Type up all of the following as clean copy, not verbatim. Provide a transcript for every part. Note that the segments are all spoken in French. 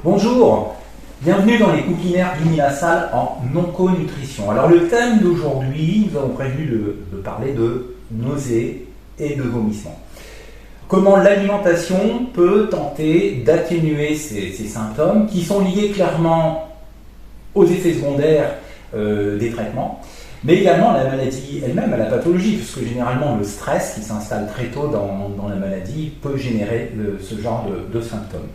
Bonjour, bienvenue dans les cookinères d'Unilassal en onconutrition. Alors le thème d'aujourd'hui, nous avons prévu de parler de nausées et de vomissements. Comment l'alimentation peut tenter d'atténuer ces symptômes qui sont liés clairement aux effets secondaires des traitements, mais également à la maladie elle-même, à la pathologie, puisque généralement le stress qui s'installe très tôt dans la maladie peut générer ce genre de symptômes.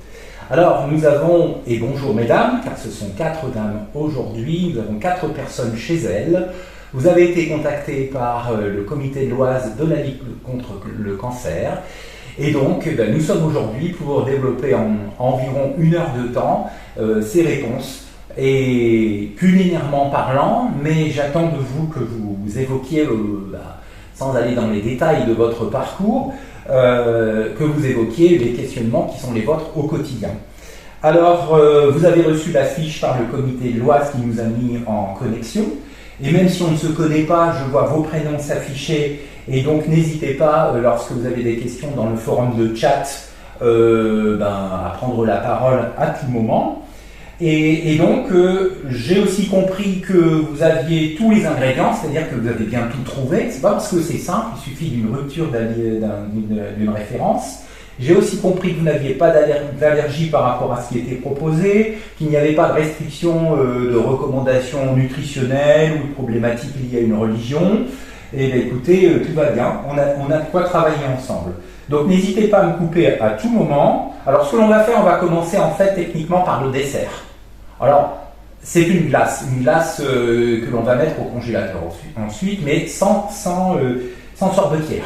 Alors nous avons, et bonjour mesdames, car ce sont 4 dames aujourd'hui, nous avons 4 personnes chez elles. Vous avez été contactées par le comité de l'Oise de la Ligue contre le cancer, et donc nous sommes aujourd'hui pour développer en environ 1 heure de temps ces réponses. Et culinairement parlant, mais j'attends de vous que vous évoquiez, sans aller dans les détails de votre parcours, que vous évoquiez les questionnements qui sont les vôtres au quotidien. Alors, vous avez reçu la fiche par le comité de l'Oise qui nous a mis en connexion, et même si on ne se connaît pas, je vois vos prénoms s'afficher, et donc n'hésitez pas, lorsque vous avez des questions dans le forum de chat, à prendre la parole à tout moment. Et donc, j'ai aussi compris que vous aviez tous les ingrédients, c'est-à-dire que vous avez bien tout trouvé. C'est pas parce que c'est simple, il suffit d'une rupture d'une référence. J'ai aussi compris que vous n'aviez pas d'allergie par rapport à ce qui était proposé, qu'il n'y avait pas de restriction de recommandations nutritionnelles ou de problématiques liées à une religion. Et bien, écoutez, tout va bien, on a de quoi travailler ensemble. Donc n'hésitez pas à me couper à tout moment. Alors ce que l'on va faire, on va commencer en fait techniquement par le dessert. Alors c'est une glace que l'on va mettre au congélateur ensuite, mais sans sorbetière.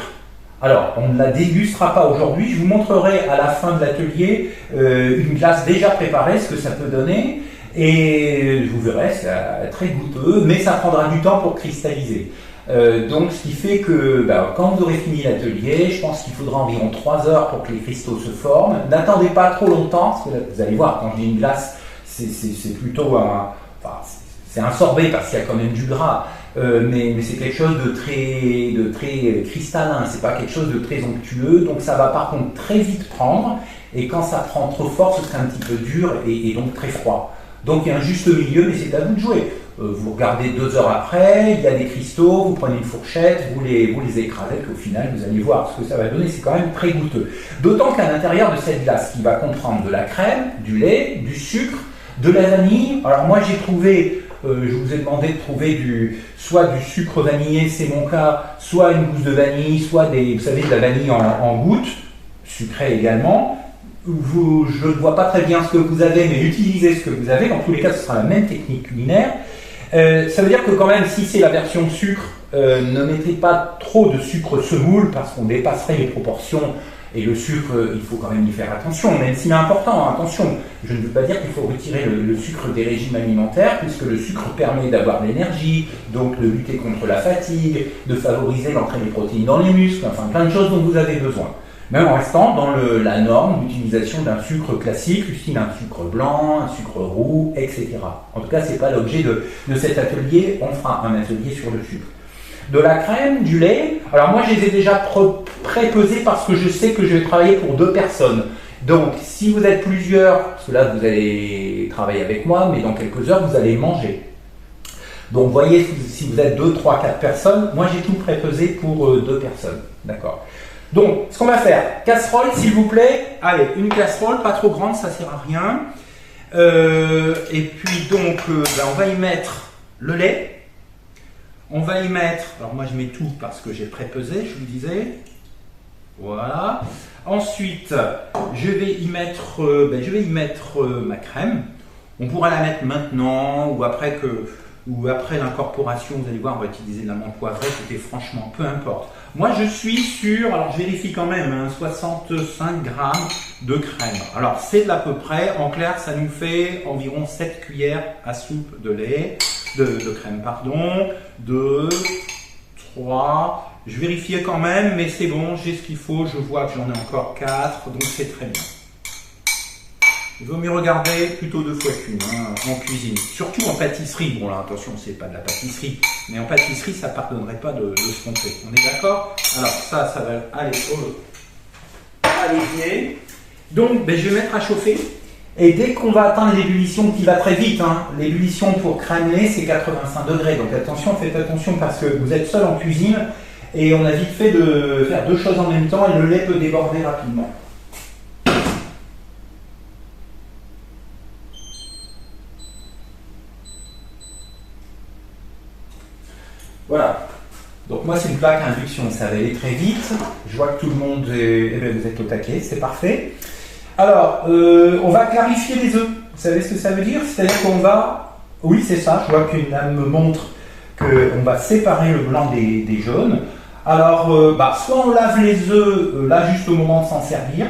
Alors on ne la dégustera pas aujourd'hui, je vous montrerai à la fin de l'atelier une glace déjà préparée, ce que ça peut donner, et vous verrez, c'est très goûteux, mais ça prendra du temps pour cristalliser. Donc ce qui fait que quand vous aurez fini l'atelier, je pense qu'il faudra environ 3 heures pour que les cristaux se forment. N'attendez pas trop longtemps, parce que là, vous allez voir, quand je dis une glace, c'est plutôt c'est un sorbet parce qu'il y a quand même du gras, mais c'est quelque chose de très cristallin, c'est pas quelque chose de très onctueux, donc ça va par contre très vite prendre, et quand ça prend trop fort, ce serait un petit peu dur et donc très froid. Donc il y a un juste milieu, mais c'est à vous de jouer. Vous regardez 2 heures après, il y a des cristaux, vous prenez une fourchette, vous les écrasez, puis au final vous allez voir ce que ça va donner, c'est quand même très goûteux. D'autant qu'à l'intérieur de cette glace, qui va comprendre de la crème, du lait, du sucre, de la vanille. Alors moi j'ai trouvé, je vous ai demandé de trouver soit du sucre vanillé, c'est mon cas, soit une gousse de vanille, soit vous savez, de la vanille en gouttes, sucrée également. Je ne vois pas très bien ce que vous avez, mais utilisez ce que vous avez. Dans tous les cas, ce sera la même technique culinaire. Ça veut dire que quand même, si c'est la version sucre, ne mettez pas trop de sucre semoule parce qu'on dépasserait les proportions. Et le sucre, il faut quand même y faire attention, même s'il est important, attention. Je ne veux pas dire qu'il faut retirer le sucre des régimes alimentaires, puisque le sucre permet d'avoir de l'énergie, donc de lutter contre la fatigue, de favoriser l'entrée des protéines dans les muscles, enfin plein de choses dont vous avez besoin. Même en restant dans la norme d'utilisation d'un sucre classique, style un sucre blanc, un sucre roux, etc. En tout cas, ce n'est pas l'objet de cet atelier, on fera un atelier sur le sucre. De la crème, du lait, alors moi je les ai déjà pré-pesés parce que je sais que je vais travailler pour 2 personnes. Donc si vous êtes plusieurs, parce que là vous allez travailler avec moi, mais dans quelques heures vous allez manger. Donc vous voyez, si vous êtes 2, 3, 4 personnes, moi j'ai tout pré-pesé pour 2 personnes. D'accord. Donc, ce qu'on va faire, casserole s'il vous plaît. Allez, une casserole, pas trop grande, ça sert à rien. Et puis donc, on va y mettre le lait. On va y mettre, alors moi je mets tout parce que j'ai pré-pesé, je vous disais. Voilà. Ensuite, je vais y mettre ma crème. On pourra la mettre maintenant ou après l'incorporation, vous allez voir, on va utiliser de la menthe poivrée, écoutez, franchement, peu importe. Moi, je suis sur, alors je vérifie quand même, 65 grammes de crème. Alors, c'est de l'à peu près, en clair, ça nous fait environ 7 cuillères à soupe de lait, de crème, pardon, 2, 3, je vérifiais quand même, mais c'est bon, j'ai ce qu'il faut, je vois que j'en ai encore 4, donc c'est très bien. Il vaut mieux regarder plutôt 2 fois qu'une en cuisine. Surtout en pâtisserie. Bon là, attention, c'est pas de la pâtisserie. Mais en pâtisserie, ça ne pardonnerait pas de se tromper. On est d'accord? Alors ça va aller. à l'évier. Donc ben, je vais mettre à chauffer. Et dès qu'on va atteindre l'ébullition qui va très vite, hein, l'ébullition pour cramer c'est 85 degrés. Donc attention, faites attention parce que vous êtes seul en cuisine et on a vite fait de faire deux choses en même temps et le lait peut déborder rapidement. Voilà. Donc moi c'est une plaque à induction, ça va aller très vite. Je vois que tout le monde est, vous êtes au taquet, c'est parfait. Alors, on va clarifier les œufs. Vous savez ce que ça veut dire? C'est-à-dire qu'on va... Oui, c'est ça, je vois qu'une dame me montre qu'on va séparer le blanc des jaunes. Alors, soit on lave les œufs là juste au moment de s'en servir,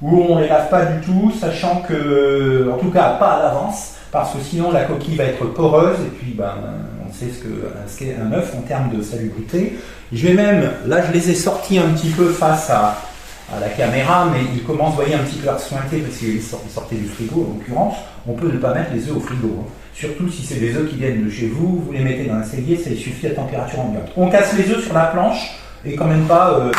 ou on ne les lave pas du tout, sachant que, en tout cas pas à l'avance, parce que sinon la coquille va être poreuse, et puis on sait ce qu'est un œuf en termes de salubrité. Je vais même, là je les ai sortis un petit peu face à la caméra, mais ils commencent, vous voyez, un petit peu à sointer parce qu'ils sortaient du frigo en l'occurrence. On peut ne pas mettre les œufs au frigo, hein. Surtout si c'est des œufs qui viennent de chez vous, vous les mettez dans un cellier, ça suffit à température ambiante. On casse les œufs sur la planche et quand même pas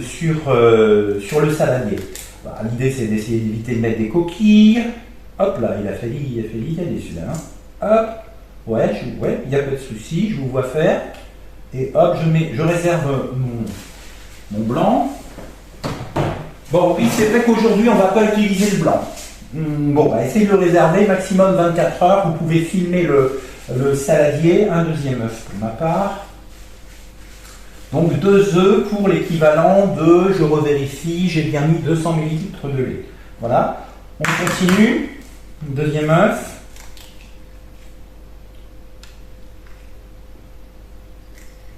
sur le saladier. Voilà, l'idée c'est d'essayer d'éviter de mettre des coquilles. Hop là, il a fallu y aller celui-là. Hein. Hop, ouais, il n'y a pas de souci, je vous vois faire. Et hop, je réserve mon blanc. Bon, oui, c'est vrai qu'aujourd'hui, on ne va pas utiliser le blanc. Bon, essayez de le réserver, maximum 24 heures. Vous pouvez filmer le saladier, un deuxième œuf pour ma part. Donc 2 œufs pour l'équivalent de, je revérifie, j'ai bien mis 200 ml de lait. Voilà, on continue. Deuxième œuf.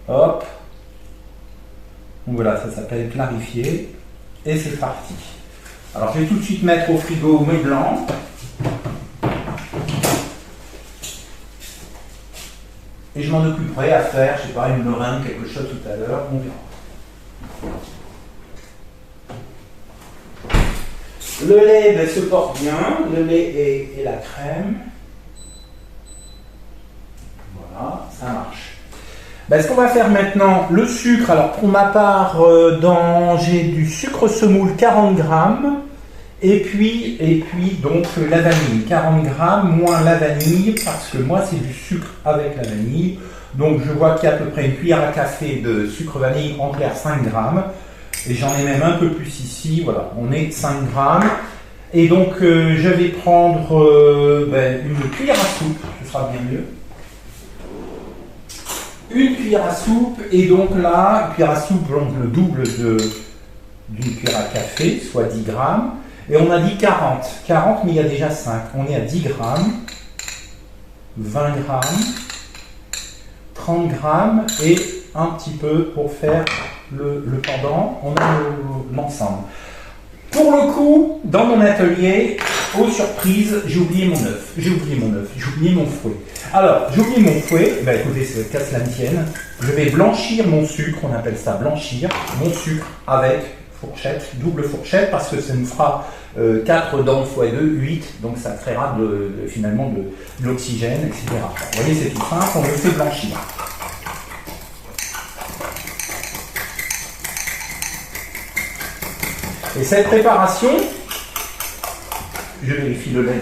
Hop. Donc voilà, ça s'appelle clarifier. Et c'est parti. Alors je vais tout de suite mettre au frigo mes blancs. Et je m'en occuperai à faire, je sais pas, une meringue, quelque chose tout à l'heure, on verra. Le lait se porte bien, le lait et la crème. Voilà, ça marche. Ce qu'on va faire maintenant, le sucre, alors pour ma part, j'ai du sucre semoule 40 grammes, et puis donc la vanille, 40 grammes moins la vanille, parce que moi c'est du sucre avec la vanille, donc je vois qu'il y a à peu près une cuillère à café de sucre vanille en clair 5 grammes, et j'en ai même un peu plus ici, voilà, on est 5 grammes, et donc je vais prendre une cuillère à soupe, ce sera bien mieux. Une cuillère à soupe, et donc là, une cuillère à soupe, donc le double d'une cuillère à café, soit 10 grammes. Et on a dit 40. 40, mais il y a déjà 5. On est à 10 grammes, 20 grammes, 30 grammes, et un petit peu pour faire le pendant. On a l'ensemble. Pour le coup, dans mon atelier, aux surprises, j'ai oublié mon œuf, j'ai oublié mon fouet. Alors, j'ai oublié mon fouet, écoutez, c'est qu'à cela ne tienne. Je vais blanchir mon sucre, on appelle ça blanchir, mon sucre avec fourchette, double fourchette, parce que ça nous fera 4 dents x 2, 8, donc ça créera finalement de l'oxygène, etc. Vous voyez, c'est tout simple, on le fait blanchir. Et cette préparation, je vérifie le lait.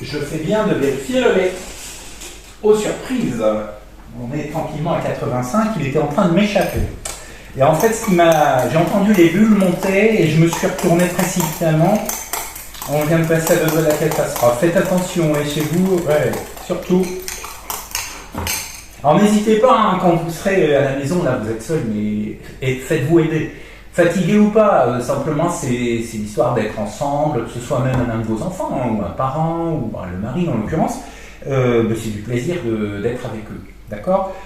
Je fais bien de vérifier le lait. Aux surprises, on est tranquillement à 85, il était en train de m'échapper. Et en fait, j'ai entendu les bulles monter et je me suis retourné précipitamment. On vient de passer à 2 de la catastrophe. Faites attention, et chez vous, ouais, surtout. Alors n'hésitez pas, hein, quand vous serez à la maison, là vous êtes seul, et faites-vous aider. Fatigué ou pas, simplement c'est l'histoire d'être ensemble, que ce soit même un de vos enfants, hein, ou un parent, ou le mari en l'occurrence, c'est du plaisir d'être avec eux, d'accord?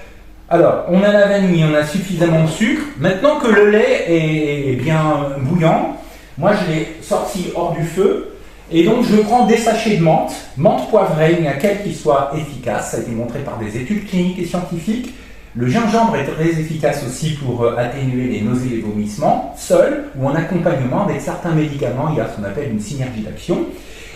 Alors, on a la vanille, on a suffisamment de sucre. Maintenant que le lait est bien bouillant, moi je l'ai sorti hors du feu, et donc je prends des sachets de menthe poivrée, il n'y a qu'elle qui soit efficace, ça a été montré par des études cliniques et scientifiques. Le gingembre est très efficace aussi pour atténuer les nausées et les vomissements, seul ou en accompagnement avec certains médicaments. Il y a ce qu'on appelle une synergie d'action.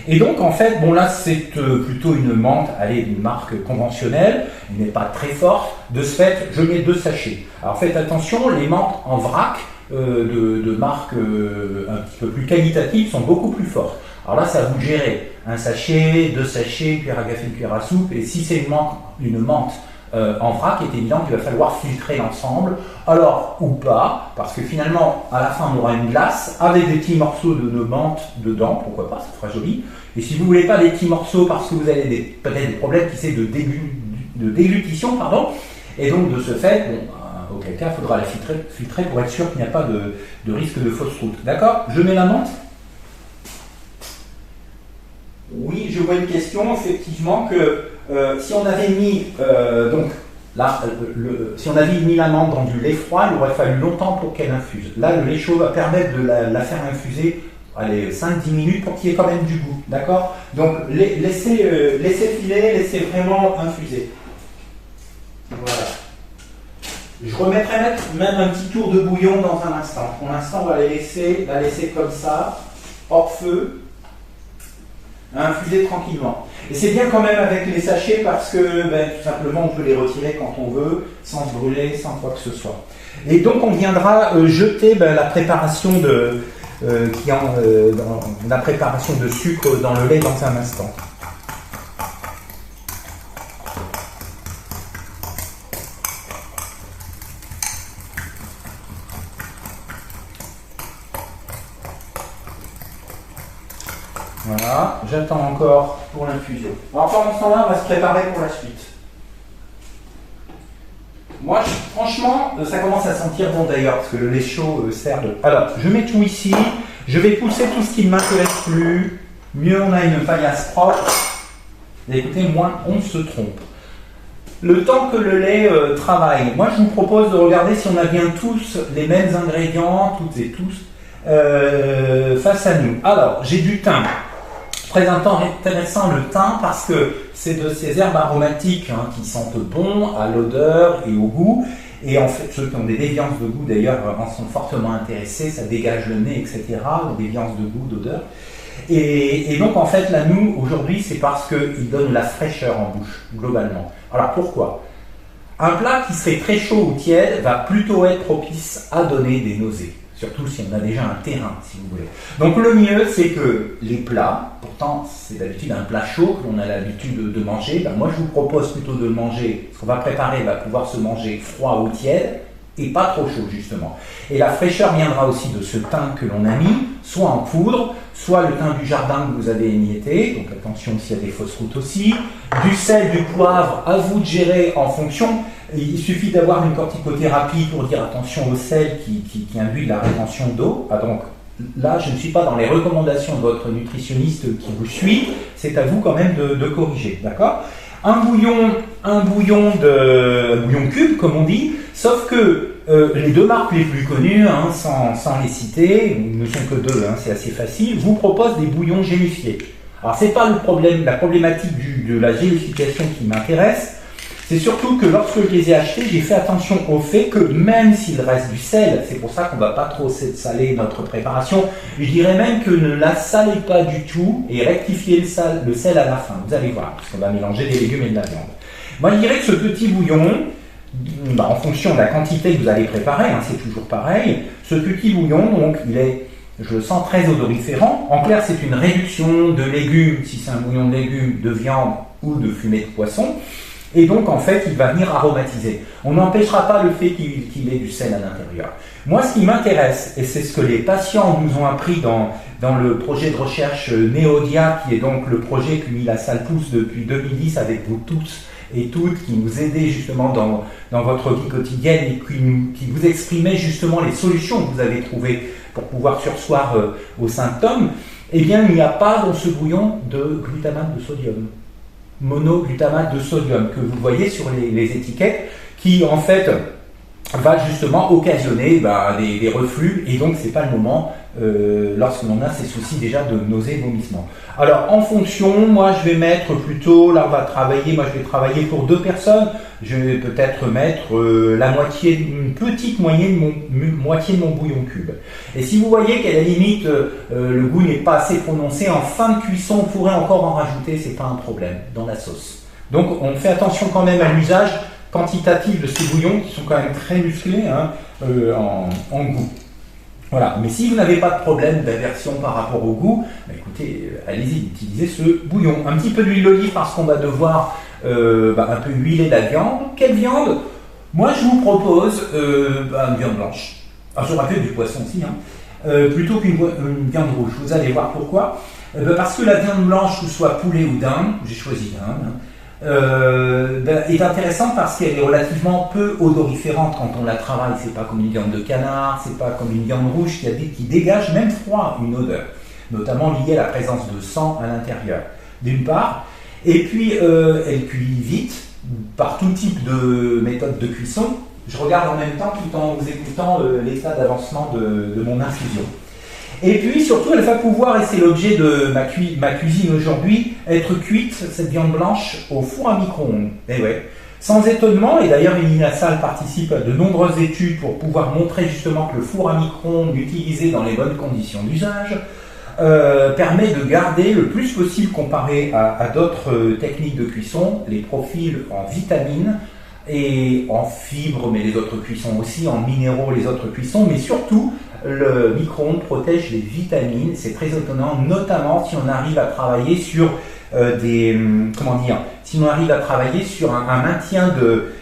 Et donc en fait, bon là c'est plutôt une menthe, d'une marque conventionnelle, elle n'est pas très forte. De ce fait, je mets 2 sachets. Alors faites attention, les menthes en vrac, de marques un petit peu plus qualitatives sont beaucoup plus fortes. Alors là, ça va vous gérer un sachet, 2 sachets, une cuillère à café, une cuillère à soupe, et si c'est une menthe en vrac, il est évident qu'il va falloir filtrer l'ensemble, alors ou pas, parce que finalement, à la fin, on aura une glace avec des petits morceaux de menthe dedans, pourquoi pas, ça fera joli. Et si vous ne voulez pas des petits morceaux parce que vous avez peut-être des problèmes qui c'est de déglutition, pardon, et donc de ce fait, bon, auquel cas, il faudra la filtrer pour être sûr qu'il n'y a pas de risque de fausse route. D'accord? Je mets la menthe. Oui, je vois une question, effectivement, que si on avait mis si on avait mis la menthe dans du lait froid, il aurait fallu longtemps pour qu'elle infuse. Là, le lait chaud va permettre de la faire infuser, allez, 5-10 minutes pour qu'il y ait quand même du goût, d'accord? Donc, laissez filer, laissez vraiment infuser. Voilà. Je remettrai même un petit tour de bouillon dans un instant. Pour l'instant, on va la laisser comme ça, hors feu, infuser tranquillement. Et c'est bien quand même avec les sachets parce que tout simplement on peut les retirer quand on veut, sans se brûler, sans quoi que ce soit. Et donc on viendra jeter la préparation la préparation de sucre dans le lait dans un instant. Voilà, j'attends encore pour l'infusion. Alors pendant ce temps-là, on va se préparer pour la suite. Moi, franchement, ça commence à sentir bon d'ailleurs, parce que le lait chaud sert de... Alors, je mets tout ici, je vais pousser tout ce qui ne m'intéresse plus. Mieux on a une paillasse propre, et écoutez, moins on se trompe. Le temps que le lait travaille, moi je vous propose de regarder si on a bien tous les mêmes ingrédients, toutes et tous, face à nous. Alors, j'ai du thym. Très intéressant le thym parce que c'est de ces herbes aromatiques qui sentent bon à l'odeur et au goût. Et en fait, ceux qui ont des déviances de goût d'ailleurs en sont fortement intéressés, ça dégage le nez, etc. Des déviances de goût, d'odeur. Et donc en fait, là, nous, aujourd'hui, c'est parce qu'il donne la fraîcheur en bouche, globalement. Alors pourquoi? Un plat qui serait très chaud ou tiède va plutôt être propice à donner des nausées. Surtout si on a déjà un terrain, si vous voulez. Donc le mieux, c'est que les plats, pourtant c'est d'habitude un plat chaud que l'on a l'habitude de manger, moi je vous propose plutôt de le manger, ce qu'on va préparer va pouvoir se manger froid ou tiède, et pas trop chaud justement. Et la fraîcheur viendra aussi de ce thym que l'on a mis, soit en poudre, soit le thym du jardin que vous avez émietté, donc attention s'il y a des fausses routes aussi, du sel, du poivre, à vous de gérer en fonction. Il suffit d'avoir une corticothérapie pour dire attention au sel qui induit de la rétention d'eau. Ah, donc là, je ne suis pas dans les recommandations de votre nutritionniste qui vous suit, c'est à vous quand même de corriger, d'accord? Un bouillon cube, comme on dit, sauf que les deux marques les plus connues, sans les citer, ne sont que deux, c'est assez facile, vous proposent des bouillons gélifiés. Alors, c'est pas la problématique de la gélification qui m'intéresse. C'est surtout que lorsque je les ai achetés, j'ai fait attention au fait que même s'il reste du sel, c'est pour ça qu'on ne va pas trop saler notre préparation, je dirais même que ne la salez pas du tout et rectifiez le sel à la fin. Vous allez voir, parce qu'on va mélanger des légumes et de la viande. Moi, je dirais que ce petit bouillon, en fonction de la quantité que vous allez préparer, c'est toujours pareil, ce petit bouillon, donc, je le sens très odoriférant. En clair, c'est une réduction de légumes, si c'est un bouillon de légumes, de viande ou de fumée de poisson. Et donc, en fait, il va venir aromatiser. On n'empêchera pas le fait qu'il ait du sel à l'intérieur. Moi, ce qui m'intéresse, et c'est ce que les patients nous ont appris dans le projet de recherche Neodia, qui est donc le projet que la salle pousse depuis 2010 avec vous tous et toutes, qui nous aidait justement dans votre vie quotidienne et qui vous exprimait justement les solutions que vous avez trouvées pour pouvoir surseoir aux symptômes, eh bien, il n'y a pas dans ce bouillon de glutamate de sodium. Monoglutamate de sodium que vous voyez sur les étiquettes qui en fait va justement occasionner des reflux et donc c'est pas le moment lorsqu'on a ces soucis déjà de nausées, vomissements. Alors en fonction, moi je vais mettre plutôt, là on va travailler, moi je vais travailler pour 2 personnes, je vais peut-être mettre la moitié, une petite moitié de mon bouillon cube. Et si vous voyez qu'à la limite le goût n'est pas assez prononcé, en fin de cuisson on pourrait encore en rajouter, c'est pas un problème dans la sauce. Donc on fait attention quand même à l'usage quantitatif de ces bouillons qui sont quand même très musclés en goût. Voilà, mais si vous n'avez pas de problème d'aversion par rapport au goût, bah écoutez, allez-y, utilisez ce bouillon. Un petit peu d'huile d'olive parce qu'on va devoir un peu huiler la viande. Quelle viande? Moi je vous propose une viande blanche. Alors j'aurais fait du poisson aussi, hein. Plutôt qu'une viande rouge. Vous allez voir pourquoi. Parce que la viande blanche, que ce soit poulet ou dinde, j'ai choisi dinde, est intéressante parce qu'elle est relativement peu odoriférante quand on la travaille. C'est pas comme une viande de canard, c'est pas comme une viande rouge qui dégage même froid une odeur, notamment liée à la présence de sang à l'intérieur, d'une part. Et puis elle cuit vite par tout type de méthode de cuisson. Je regarde en même temps tout en vous écoutant l'état d'avancement de mon infusion. Et puis surtout, elle va pouvoir, et c'est l'objet de ma cuisine aujourd'hui, être cuite, cette viande blanche, au four à micro-ondes. Et ouais, sans étonnement, et d'ailleurs Luminasalle participe à de nombreuses études pour pouvoir montrer justement que le four à micro-ondes utilisé dans les bonnes conditions d'usage permet de garder le plus possible, comparé à d'autres techniques de cuisson, les profils en vitamines et en fibres, mais les autres cuissons aussi, en minéraux, les autres cuissons, mais surtout le micro-ondes protège les vitamines. C'est très étonnant, notamment si on arrive à travailler sur si on arrive à travailler sur un maintien de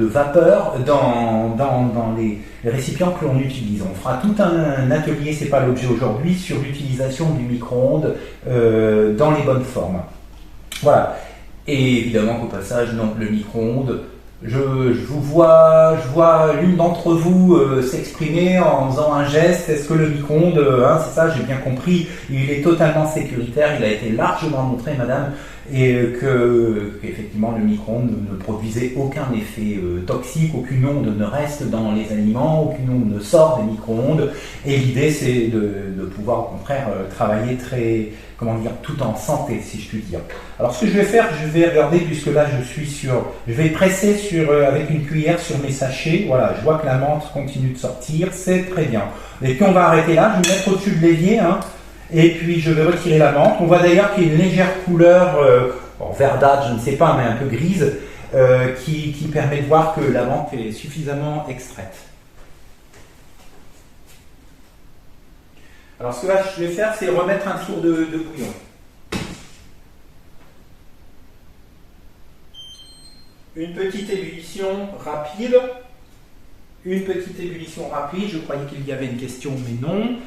vapeur dans les récipients que l'on utilise. On fera tout un atelier, c'est pas l'objet aujourd'hui, sur l'utilisation du micro-ondes dans les bonnes formes. Voilà. Et évidemment qu'au passage, le micro-ondes, je vois l'une d'entre vous s'exprimer en faisant un geste. Est-ce que le micro-ondes, c'est ça, j'ai bien compris, il est totalement sécuritaire, il a été largement montré, madame, et qu'effectivement le micro-ondes ne produisait aucun effet toxique, aucune onde ne reste dans les aliments, aucune onde ne sort des micro-ondes, et l'idée c'est de pouvoir au contraire travailler tout en santé, si je puis dire. Alors ce que je vais faire, je vais regarder, puisque là je vais presser avec une cuillère sur mes sachets. Voilà, je vois que la menthe continue de sortir, c'est très bien. Et puis on va arrêter là, je vais mettre au-dessus de l'évier, et puis je vais retirer la menthe. On voit d'ailleurs qu'il y a une légère couleur verdâtre, je ne sais pas, mais un peu grise, qui permet de voir que la menthe est suffisamment extraite. Alors ce que là, je vais faire, c'est remettre un tour de bouillon. Une petite ébullition rapide. Je croyais qu'il y avait une question, mais non.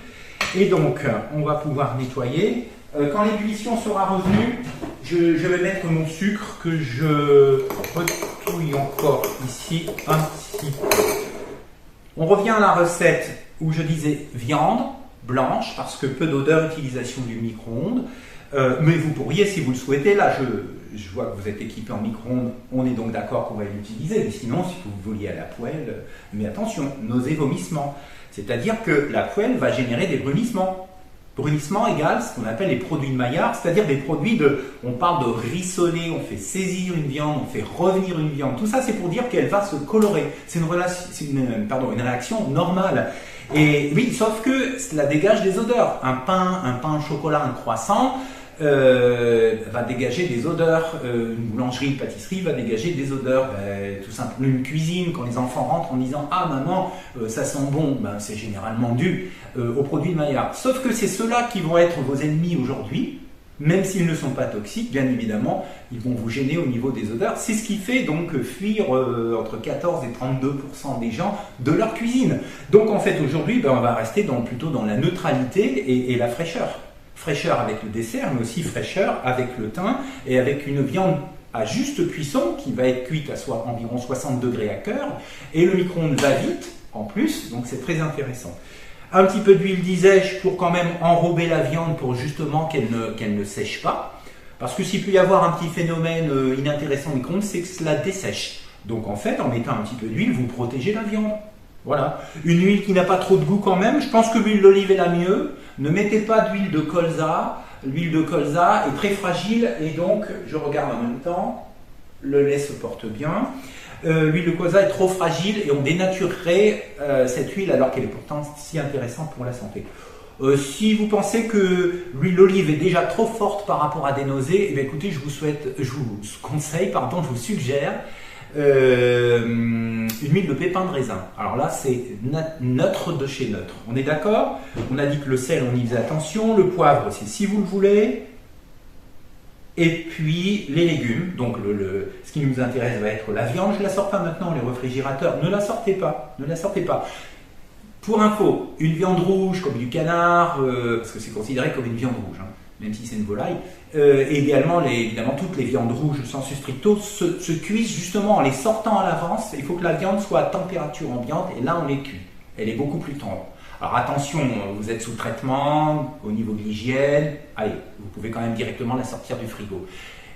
Et donc, on va pouvoir nettoyer. Quand l'ébullition sera revenue, je vais mettre mon sucre que je retouille encore ici un petit peu. On revient à la recette où je disais viande blanche, parce que peu d'odeur, utilisation du micro-ondes. Mais vous pourriez, si vous le souhaitez, là je vois que vous êtes équipé en micro-ondes, on est donc d'accord qu'on va l'utiliser, mais sinon, si vous vouliez à la poêle, mais attention, nausées, vomissements. C'est-à-dire que la poêle va générer des brunissements. Brunissement égale ce qu'on appelle les produits de Maillard, c'est-à-dire des produits on parle de rissoler, on fait saisir une viande, on fait revenir une viande. Tout ça, c'est pour dire qu'elle va se colorer. C'est une réaction normale. Et oui, sauf que cela dégage des odeurs. Un pain au chocolat, un croissant va dégager des odeurs. Une boulangerie, une pâtisserie va dégager des odeurs. Tout simplement une cuisine, quand les enfants rentrent en disant « Ah maman, ça sent bon », c'est généralement dû aux produits de Maillard. Sauf que c'est ceux-là qui vont être vos ennemis aujourd'hui. Même s'ils ne sont pas toxiques, bien évidemment, ils vont vous gêner au niveau des odeurs. C'est ce qui fait donc fuir entre 14 et 32% des gens de leur cuisine. Donc en fait aujourd'hui, on va rester plutôt dans la neutralité et la fraîcheur. Fraîcheur avec le dessert, mais aussi fraîcheur avec le thym et avec une viande à juste cuisson qui va être cuite à environ 60 degrés à cœur. Et le micro-ondes va vite en plus, donc c'est très intéressant. Un petit peu d'huile, disais-je, pour quand même enrober la viande pour justement qu'elle ne sèche pas. Parce que s'il peut y avoir un petit phénomène inintéressant au micro-ondes, c'est que cela dessèche. Donc en fait, en mettant un petit peu d'huile, vous protégez la viande. Voilà. Une huile qui n'a pas trop de goût quand même. Je pense que l'huile d'olive est la mieux. Ne mettez pas d'huile de colza. L'huile de colza est très fragile et donc, je regarde en même temps, le lait se porte bien. L'huile de colza est trop fragile et on dénaturerait cette huile alors qu'elle est pourtant si intéressante pour la santé. Si vous pensez que l'huile d'olive est déjà trop forte par rapport à des nausées, écoutez, je vous suggère une huile de pépins de raisin. Alors là, c'est neutre de chez neutre. On est d'accord? On a dit que le sel, on y faisait attention. Le poivre, c'est si vous le voulez. Et puis les légumes. Donc ce qui nous intéresse va être la viande. Je ne la sors pas maintenant, les réfrigérateurs. Ne la sortez pas. Ne la sortez pas. Pour info, une viande rouge comme du canard, parce que c'est considéré comme une viande rouge, hein, même si c'est une volaille, également, évidemment, toutes les viandes rouges sensu stricto se cuisent justement en les sortant à l'avance. Il faut que la viande soit à température ambiante et là on les cuit. Elle est beaucoup plus tendre. Alors attention, vous êtes sous traitement, au niveau de l'hygiène, allez, vous pouvez quand même directement la sortir du frigo.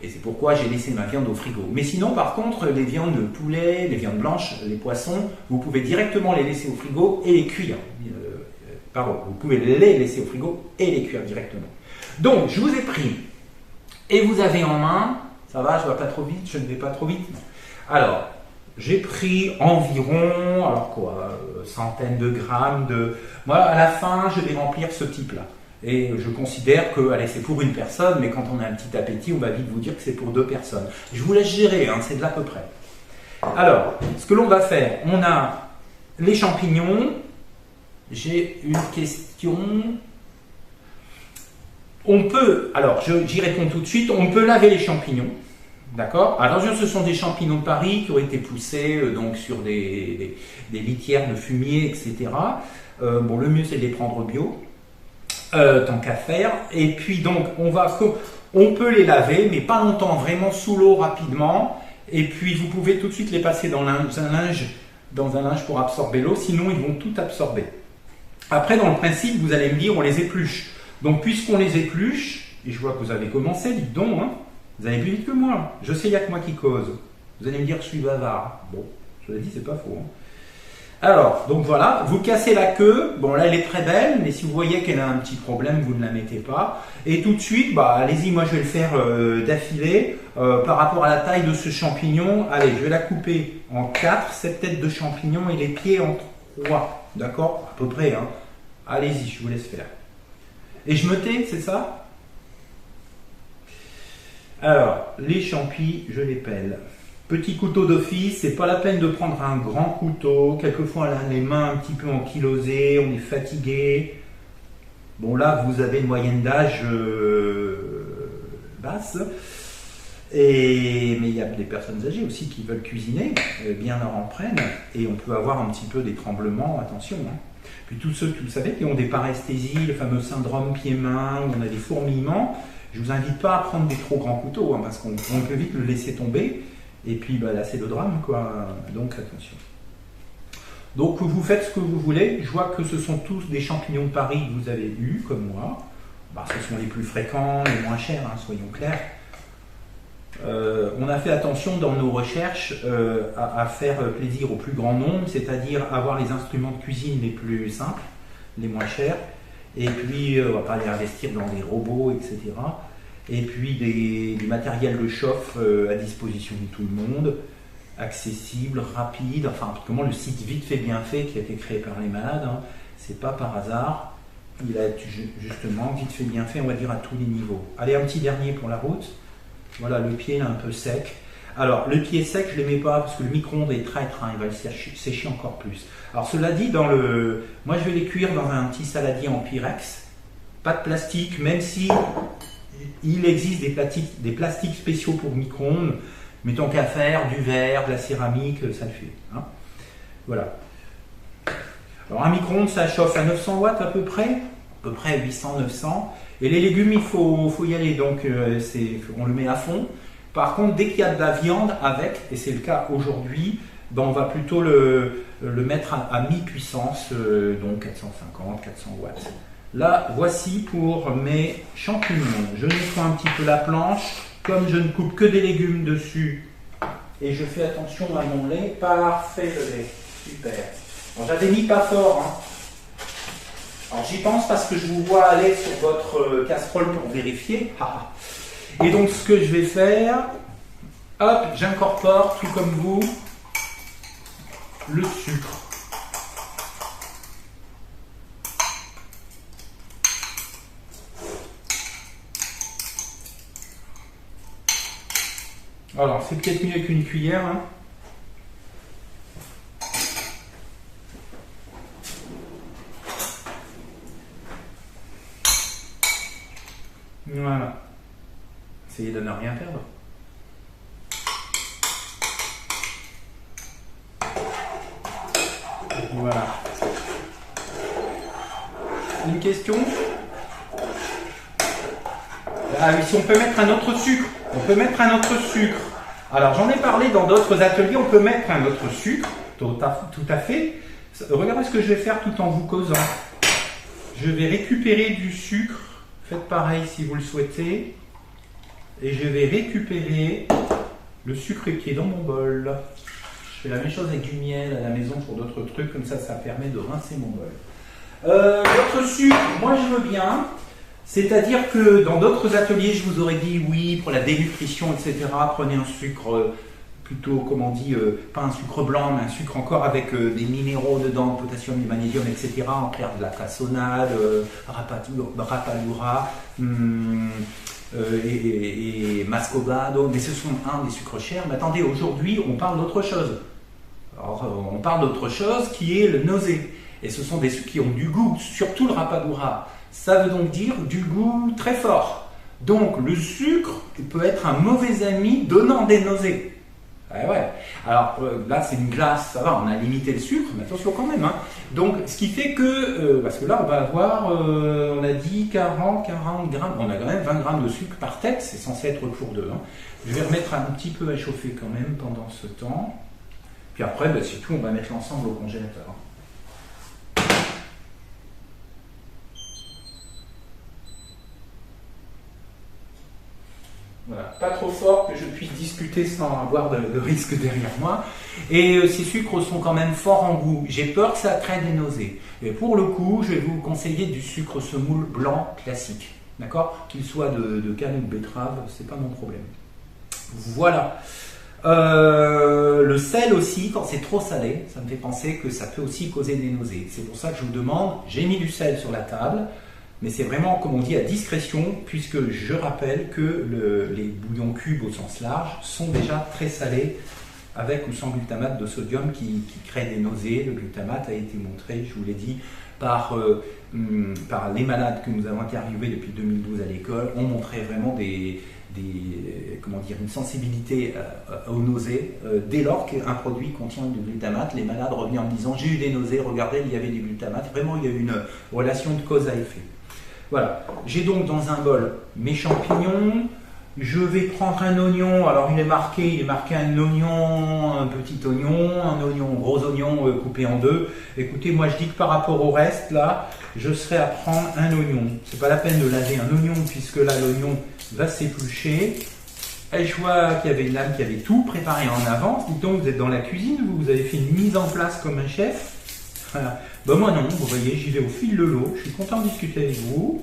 Et c'est pourquoi j'ai laissé ma viande au frigo. Mais sinon, par contre, les viandes de poulet, les viandes blanches, les poissons, vous pouvez directement les laisser au frigo et les cuire. Vous pouvez les laisser au frigo et les cuire directement. Donc, je vous ai pris, et vous avez en main, ça va, je ne vais pas trop vite, je ne vais pas trop vite. Alors, j'ai pris environ, alors quoi, centaines de grammes de... Moi, à la fin, je vais remplir ce type-là. Et je considère que, allez, c'est pour une personne, mais quand on a un petit appétit, on va vite vous dire que c'est pour 2 personnes. Je vous laisse gérer, hein, c'est de l'à peu près. Alors, ce que l'on va faire, on a les champignons. J'ai une question. On peut, alors j'y réponds tout de suite, on peut laver les champignons. D'accord? Attention, ce sont des champignons de Paris qui ont été poussés donc sur des litières de fumier, etc. Bon, le mieux c'est de les prendre bio. Tant qu'à faire, et puis donc on peut les laver, mais pas longtemps, vraiment sous l'eau rapidement, et puis vous pouvez tout de suite les passer dans un linge pour absorber l'eau, sinon ils vont tout absorber. Après, dans le principe, vous allez me dire, on les épluche. Donc puisqu'on les épluche, et je vois que vous avez commencé, dites donc, hein, vous allez plus vite que moi, je sais, il n'y a que moi qui cause. Vous allez me dire, je suis bavard. Bon, je l'ai dit, c'est pas faux. Hein. Alors, donc voilà, vous cassez la queue, bon là elle est très belle, mais si vous voyez qu'elle a un petit problème, vous ne la mettez pas. Et tout de suite, bah allez-y, moi je vais le faire d'affilée, par rapport à la taille de ce champignon. Allez, je vais la couper en 4, cette tête de champignon et les pieds en 3, d'accord? À peu près, hein. Allez-y, je vous laisse faire. Et je me tais, c'est ça? Alors, les champis, je les pèle. Petit couteau d'office, c'est pas la peine de prendre un grand couteau. Quelquefois, on a les mains un petit peu ankylosées, on est fatigué. Bon, là, vous avez une moyenne d'âge basse. Mais il y a des personnes âgées aussi qui veulent cuisiner, bien leur en prennent. Et on peut avoir un petit peu des tremblements, attention. Hein. Puis tous ceux, vous savez, qui ont des paresthésies, le fameux syndrome pied-main, où on a des fourmillements, je ne vous invite pas à prendre des trop grands couteaux, hein, parce qu'on peut vite le laisser tomber. Et puis bah, là c'est le drame quoi, donc attention. Donc vous faites ce que vous voulez, je vois que ce sont tous des champignons de Paris que vous avez eus comme moi. Bah, ce sont les plus fréquents, les moins chers, hein, soyons clairs. On a fait attention dans nos recherches à faire plaisir au plus grand nombre, c'est-à-dire avoir les instruments de cuisine les plus simples, les moins chers, et puis on ne va pas les investir dans des robots, etc. Et puis des matériels de chauffe à disposition de tout le monde, accessible, rapide, enfin comment le site Vite fait bien fait qui a été créé par les malades, hein, c'est pas par hasard, il a justement vite fait bien fait, on va dire à tous les niveaux. Allez, un petit dernier pour la route, voilà le pied là un peu sec. Alors le pied sec je ne le mets pas parce que le micro-ondes est traître, hein, il va le sécher encore plus. Alors cela dit, moi je vais les cuire dans un petit saladier en Pyrex, pas de plastique, même si il existe des plastiques spéciaux pour micro-ondes, mais tant qu'à faire, du verre, de la céramique, ça le fait. Hein. Voilà. Alors un micro-ondes, ça chauffe à 900 watts à peu près 800, 900. Et les légumes, il faut y aller, donc on le met à fond. Par contre, dès qu'il y a de la viande avec, et c'est le cas aujourd'hui, ben on va plutôt le mettre à mi-puissance, donc 450, 400 watts. Là, voici pour mes champignons. Je nettoie un petit peu la planche, comme je ne coupe que des légumes dessus, et je fais attention à mon lait. Parfait le lait, super. Bon, j'avais mis pas fort, hein. Alors j'y pense parce que je vous vois aller sur votre casserole pour vérifier. Et donc ce que je vais faire, hop, j'incorpore, tout comme vous, le sucre. Alors, c'est peut-être mieux qu'une cuillère. Hein. Voilà. Essayez de ne rien perdre. Voilà. Une question? Ah oui, si on peut mettre un autre sucre. On peut mettre un autre sucre. Alors j'en ai parlé dans d'autres ateliers, on peut mettre un autre sucre, tout à fait. Regardez ce que je vais faire tout en vous causant. Je vais récupérer du sucre, faites pareil si vous le souhaitez. Et je vais récupérer le sucre qui est dans mon bol. Je fais la même chose avec du miel à la maison pour d'autres trucs, comme ça permet de rincer mon bol. Votre sucre, moi je veux bien. C'est-à-dire que dans d'autres ateliers, je vous aurais dit oui, pour la dénutrition, etc., prenez un sucre plutôt, comme on dit, pas un sucre blanc, mais un sucre encore avec des minéraux dedans, potassium, du magnésium, etc., en clair de la cassonade, rapalura et mascovado, mais ce sont des sucres chers. Mais attendez, aujourd'hui, on parle d'autre chose. Alors, on parle d'autre chose qui est le nausée. Et ce sont des sucres qui ont du goût, surtout le rapadura. Ça veut donc dire du goût très fort. Donc le sucre peut être un mauvais ami donnant des nausées. Ouais. Alors là c'est une glace, ça va, on a limité le sucre, mais attention quand même. Hein. Donc ce qui fait que, parce que là on va avoir, on a dit 40 grammes, on a quand même 20 grammes de sucre par tête, c'est censé être pour deux. Hein. Je vais remettre un petit peu à chauffer quand même pendant ce temps. Puis après, c'est tout, on va mettre l'ensemble au congélateur. Voilà, pas trop fort que je puisse discuter sans avoir de risque derrière moi. Et ces sucres sont quand même forts en goût. J'ai peur que ça crée des nausées. Et pour le coup, je vais vous conseiller du sucre semoule blanc classique. D'accord? Qu'il soit de canne ou de betterave, c'est pas mon problème. Voilà. Le sel aussi, quand c'est trop salé, ça me fait penser que ça peut aussi causer des nausées. C'est pour ça que je vous demande, j'ai mis du sel sur la table. Mais c'est vraiment, comme on dit, à discrétion, puisque je rappelle que les bouillons cubes au sens large sont déjà très salés, avec ou sans glutamate de sodium qui crée des nausées. Le glutamate a été montré, je vous l'ai dit, par les malades que nous avons interviewés depuis 2012 à l'école, ont montré vraiment une sensibilité aux nausées. Dès lors qu'un produit contient du glutamate, les malades revenaient en me disant « j'ai eu des nausées, regardez, il y avait du glutamate ». Vraiment, il y a eu une relation de cause à effet. Voilà, j'ai donc dans un bol mes champignons, je vais prendre un oignon, alors il est marqué un oignon, un petit oignon, un oignon, gros oignon coupé en deux. Écoutez, moi je dis que par rapport au reste, là, je serai à prendre un oignon. C'est pas la peine de laver un oignon, puisque là l'oignon va s'éplucher. Et je vois qu'il y avait une dame qui avait tout préparé en avance. Donc vous êtes dans la cuisine, vous avez fait une mise en place comme un chef. Voilà. Ben moi non, vous voyez, j'y vais au fil de l'eau, je suis content de discuter avec vous.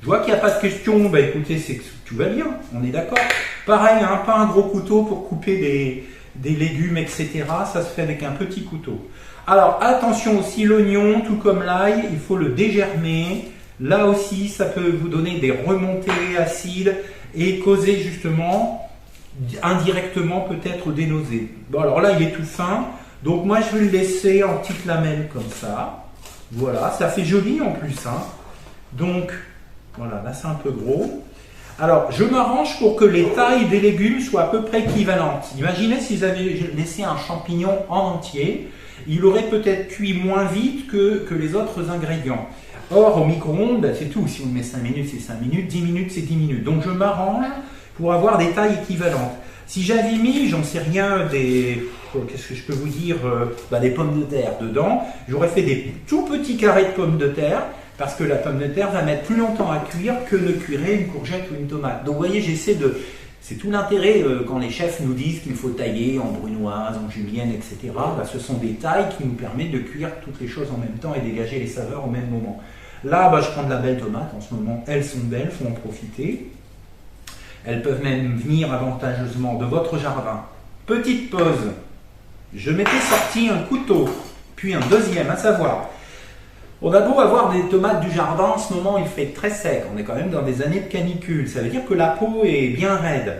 Je vois qu'il n'y a pas de questions, ben écoutez, c'est que tout va bien, on est d'accord. Pareil, hein, pas un gros couteau pour couper des légumes, etc. Ça se fait avec un petit couteau. Alors attention aussi, l'oignon, tout comme l'ail, il faut le dégermer. Là aussi, ça peut vous donner des remontées acides et causer justement, indirectement peut-être des nausées. Bon alors là, il est tout fin. Donc moi je vais le laisser en petites lamelles comme ça. Voilà, ça fait joli en plus. Hein. Donc voilà, là c'est un peu gros. Alors je m'arrange pour que les tailles des légumes soient à peu près équivalentes. Imaginez si vous avez laissé un champignon en entier, il aurait peut-être cuit moins vite que les autres ingrédients. Or au micro-ondes, c'est tout. Si on met 5 minutes, c'est 5 minutes, 10 minutes, c'est 10 minutes. Donc je m'arrange pour avoir des tailles équivalentes. Si j'avais mis, j'en sais rien, qu'est-ce que je peux vous dire, des pommes de terre dedans, j'aurais fait des tout petits carrés de pommes de terre, parce que la pomme de terre va mettre plus longtemps à cuire que ne cuirait une courgette ou une tomate. Donc vous voyez, c'est tout l'intérêt quand les chefs nous disent qu'il faut tailler en brunoise, en julienne, etc. Ce sont des tailles qui nous permettent de cuire toutes les choses en même temps et dégager les saveurs au même moment. Là, je prends de la belle tomate, en ce moment, elles sont belles, il faut en profiter. Elles peuvent même venir avantageusement de votre jardin. Petite pause. Je m'étais sorti un couteau, puis un deuxième, à savoir. On a beau avoir des tomates du jardin, en ce moment il fait très sec. On est quand même dans des années de canicule. Ça veut dire que la peau est bien raide.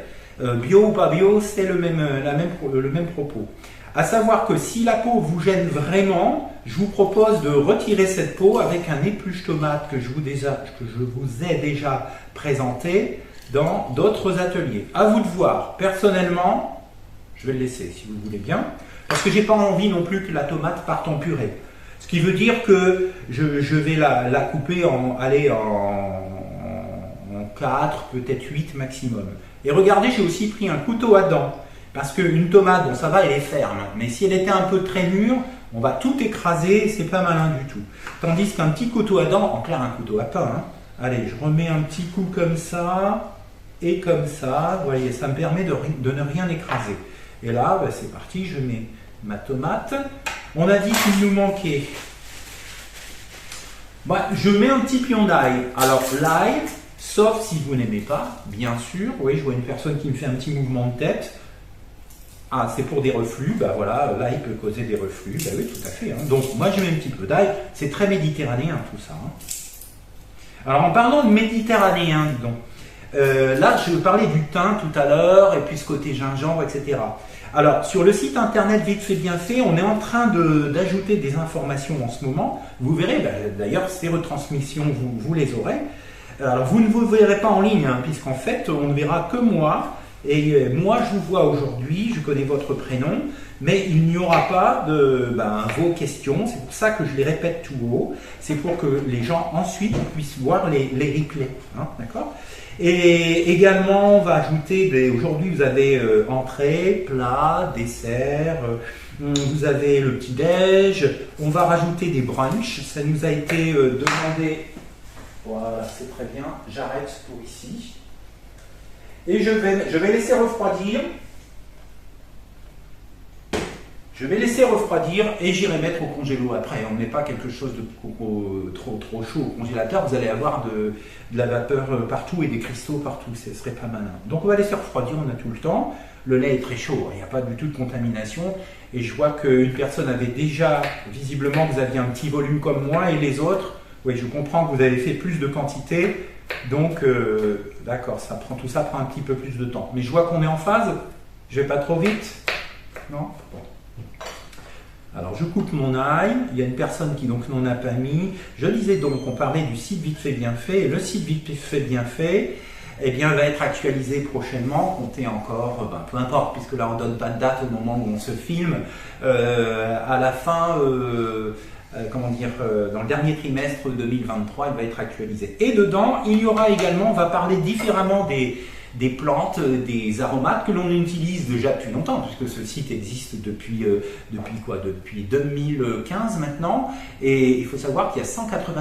Bio ou pas bio, c'est le même propos. À savoir que si la peau vous gêne vraiment, je vous propose de retirer cette peau avec un épluche tomate que je vous ai déjà présenté dans d'autres ateliers. À vous de voir. Personnellement, je vais le laisser si vous voulez bien, parce que j'ai pas envie non plus que la tomate parte en purée. Ce qui veut dire que je vais la couper en 4, peut-être 8 maximum. Et regardez, j'ai aussi pris un couteau à dents. Parce qu'une tomate, bon ça va, elle est ferme. Mais si elle était un peu très mûre, on va tout écraser et c'est pas malin du tout. Tandis qu'un petit couteau à dents, en clair un couteau à pain, hein. Allez, je remets un petit coup comme ça et comme ça. Vous voyez, ça me permet de ne rien écraser. Et là, ben, c'est parti, je mets ma tomate. On a dit qu'il nous manquait. Bah, je mets un petit pion d'ail. Alors l'ail, sauf si vous n'aimez pas, bien sûr. Oui, je vois une personne qui me fait un petit mouvement de tête. Ah, c'est pour des reflux. Bah voilà, l'ail peut causer des reflux. Bah oui, tout à fait. Hein. Donc moi, je mets un petit peu d'ail. C'est très méditerranéen tout ça. Hein. Alors en parlant de méditerranéen, dis donc. Là, je parlais du thym tout à l'heure, et puis ce côté gingembre, etc. Alors, sur le site internet Vite fait bien fait, on est en train d'ajouter des informations en ce moment. Vous verrez, d'ailleurs, ces retransmissions, vous les aurez. Alors, vous ne vous verrez pas en ligne, hein, puisqu'en fait, on ne verra que moi. Et moi, je vous vois aujourd'hui, je connais votre prénom, mais il n'y aura pas de vos questions. C'est pour ça que je les répète tout haut. C'est pour que les gens ensuite puissent voir les replays. Hein, d'accord ? Et également, on va ajouter, aujourd'hui vous avez entrée, plat, dessert, vous avez le petit-déj, on va rajouter des brunchs, ça nous a été demandé, voilà c'est très bien, j'arrête pour ici. Et je vais laisser refroidir. Je vais laisser refroidir et j'irai mettre au congélo après. On ne met pas quelque chose de trop chaud au congélateur. Vous allez avoir de la vapeur partout et des cristaux partout. Ce serait pas malin. Donc on va laisser refroidir, on a tout le temps. Le lait est très chaud, il n'y a pas du tout de contamination. Et je vois qu'une personne avait déjà, visiblement, vous aviez un petit volume comme moi et les autres. Oui, je comprends que vous avez fait plus de quantité. Donc, d'accord, tout ça prend un petit peu plus de temps. Mais je vois qu'on est en phase. Je vais pas trop vite. Non ? Bon. Alors je coupe mon ail, il y a une personne qui donc n'en a pas mis. Je disais donc, on parlait du site Vite fait bien fait, et le site Vite fait bien fait, eh bien, va être actualisé prochainement, comptez encore, peu importe, puisque là on ne donne pas de date au moment où on se filme, à la fin, dans le dernier trimestre 2023, il va être actualisé. Et dedans, il y aura également, on va parler différemment des plantes, des aromates que l'on utilise déjà depuis longtemps, puisque ce site existe depuis 2015 maintenant, et il faut savoir qu'il y a 180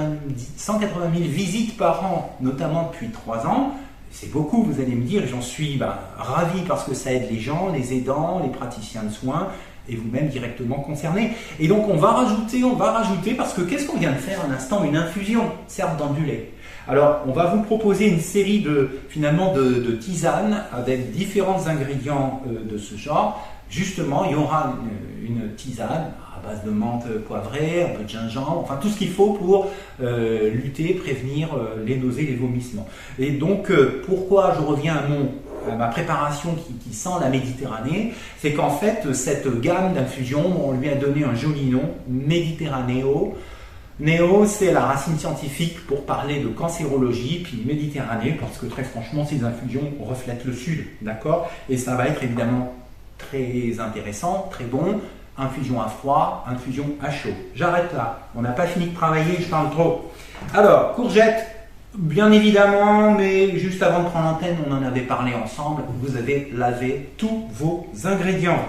000 visites par an, notamment depuis 3 ans. C'est beaucoup, vous allez me dire, et j'en suis ravi parce que ça aide les gens, les aidants, les praticiens de soins, et vous-même directement concernés. Et donc on va rajouter, parce que qu'est-ce qu'on vient de faire à l'instant? Une infusion, certes dans du lait. Alors, on va vous proposer une série de tisanes avec différents ingrédients de ce genre. Justement, il y aura une tisane à base de menthe poivrée, un peu de gingembre, enfin tout ce qu'il faut pour lutter, prévenir les nausées, les vomissements. Et donc, pourquoi je reviens à ma préparation qui sent la Méditerranée, c'est qu'en fait, cette gamme d'infusions, on lui a donné un joli nom, Méditerranéo. Néo, c'est la racine scientifique pour parler de cancérologie, puis Méditerranée, parce que très franchement, ces infusions reflètent le sud, d'accord? Et ça va être évidemment très intéressant, très bon. Infusion à froid, infusion à chaud. J'arrête là, on n'a pas fini de travailler, je parle trop. Alors, courgettes, bien évidemment, mais juste avant de prendre l'antenne, on en avait parlé ensemble, vous avez lavé tous vos ingrédients.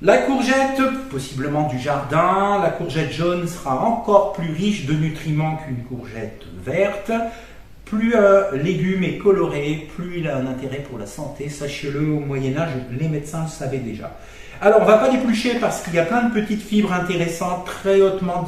La courgette, possiblement du jardin, la courgette jaune sera encore plus riche de nutriments qu'une courgette verte. Plus un légume est coloré, plus il a un intérêt pour la santé. Sachez-le, au Moyen-Âge, les médecins le savaient déjà. Alors, on ne va pas l'éplucher parce qu'il y a plein de petites fibres intéressantes, très hautement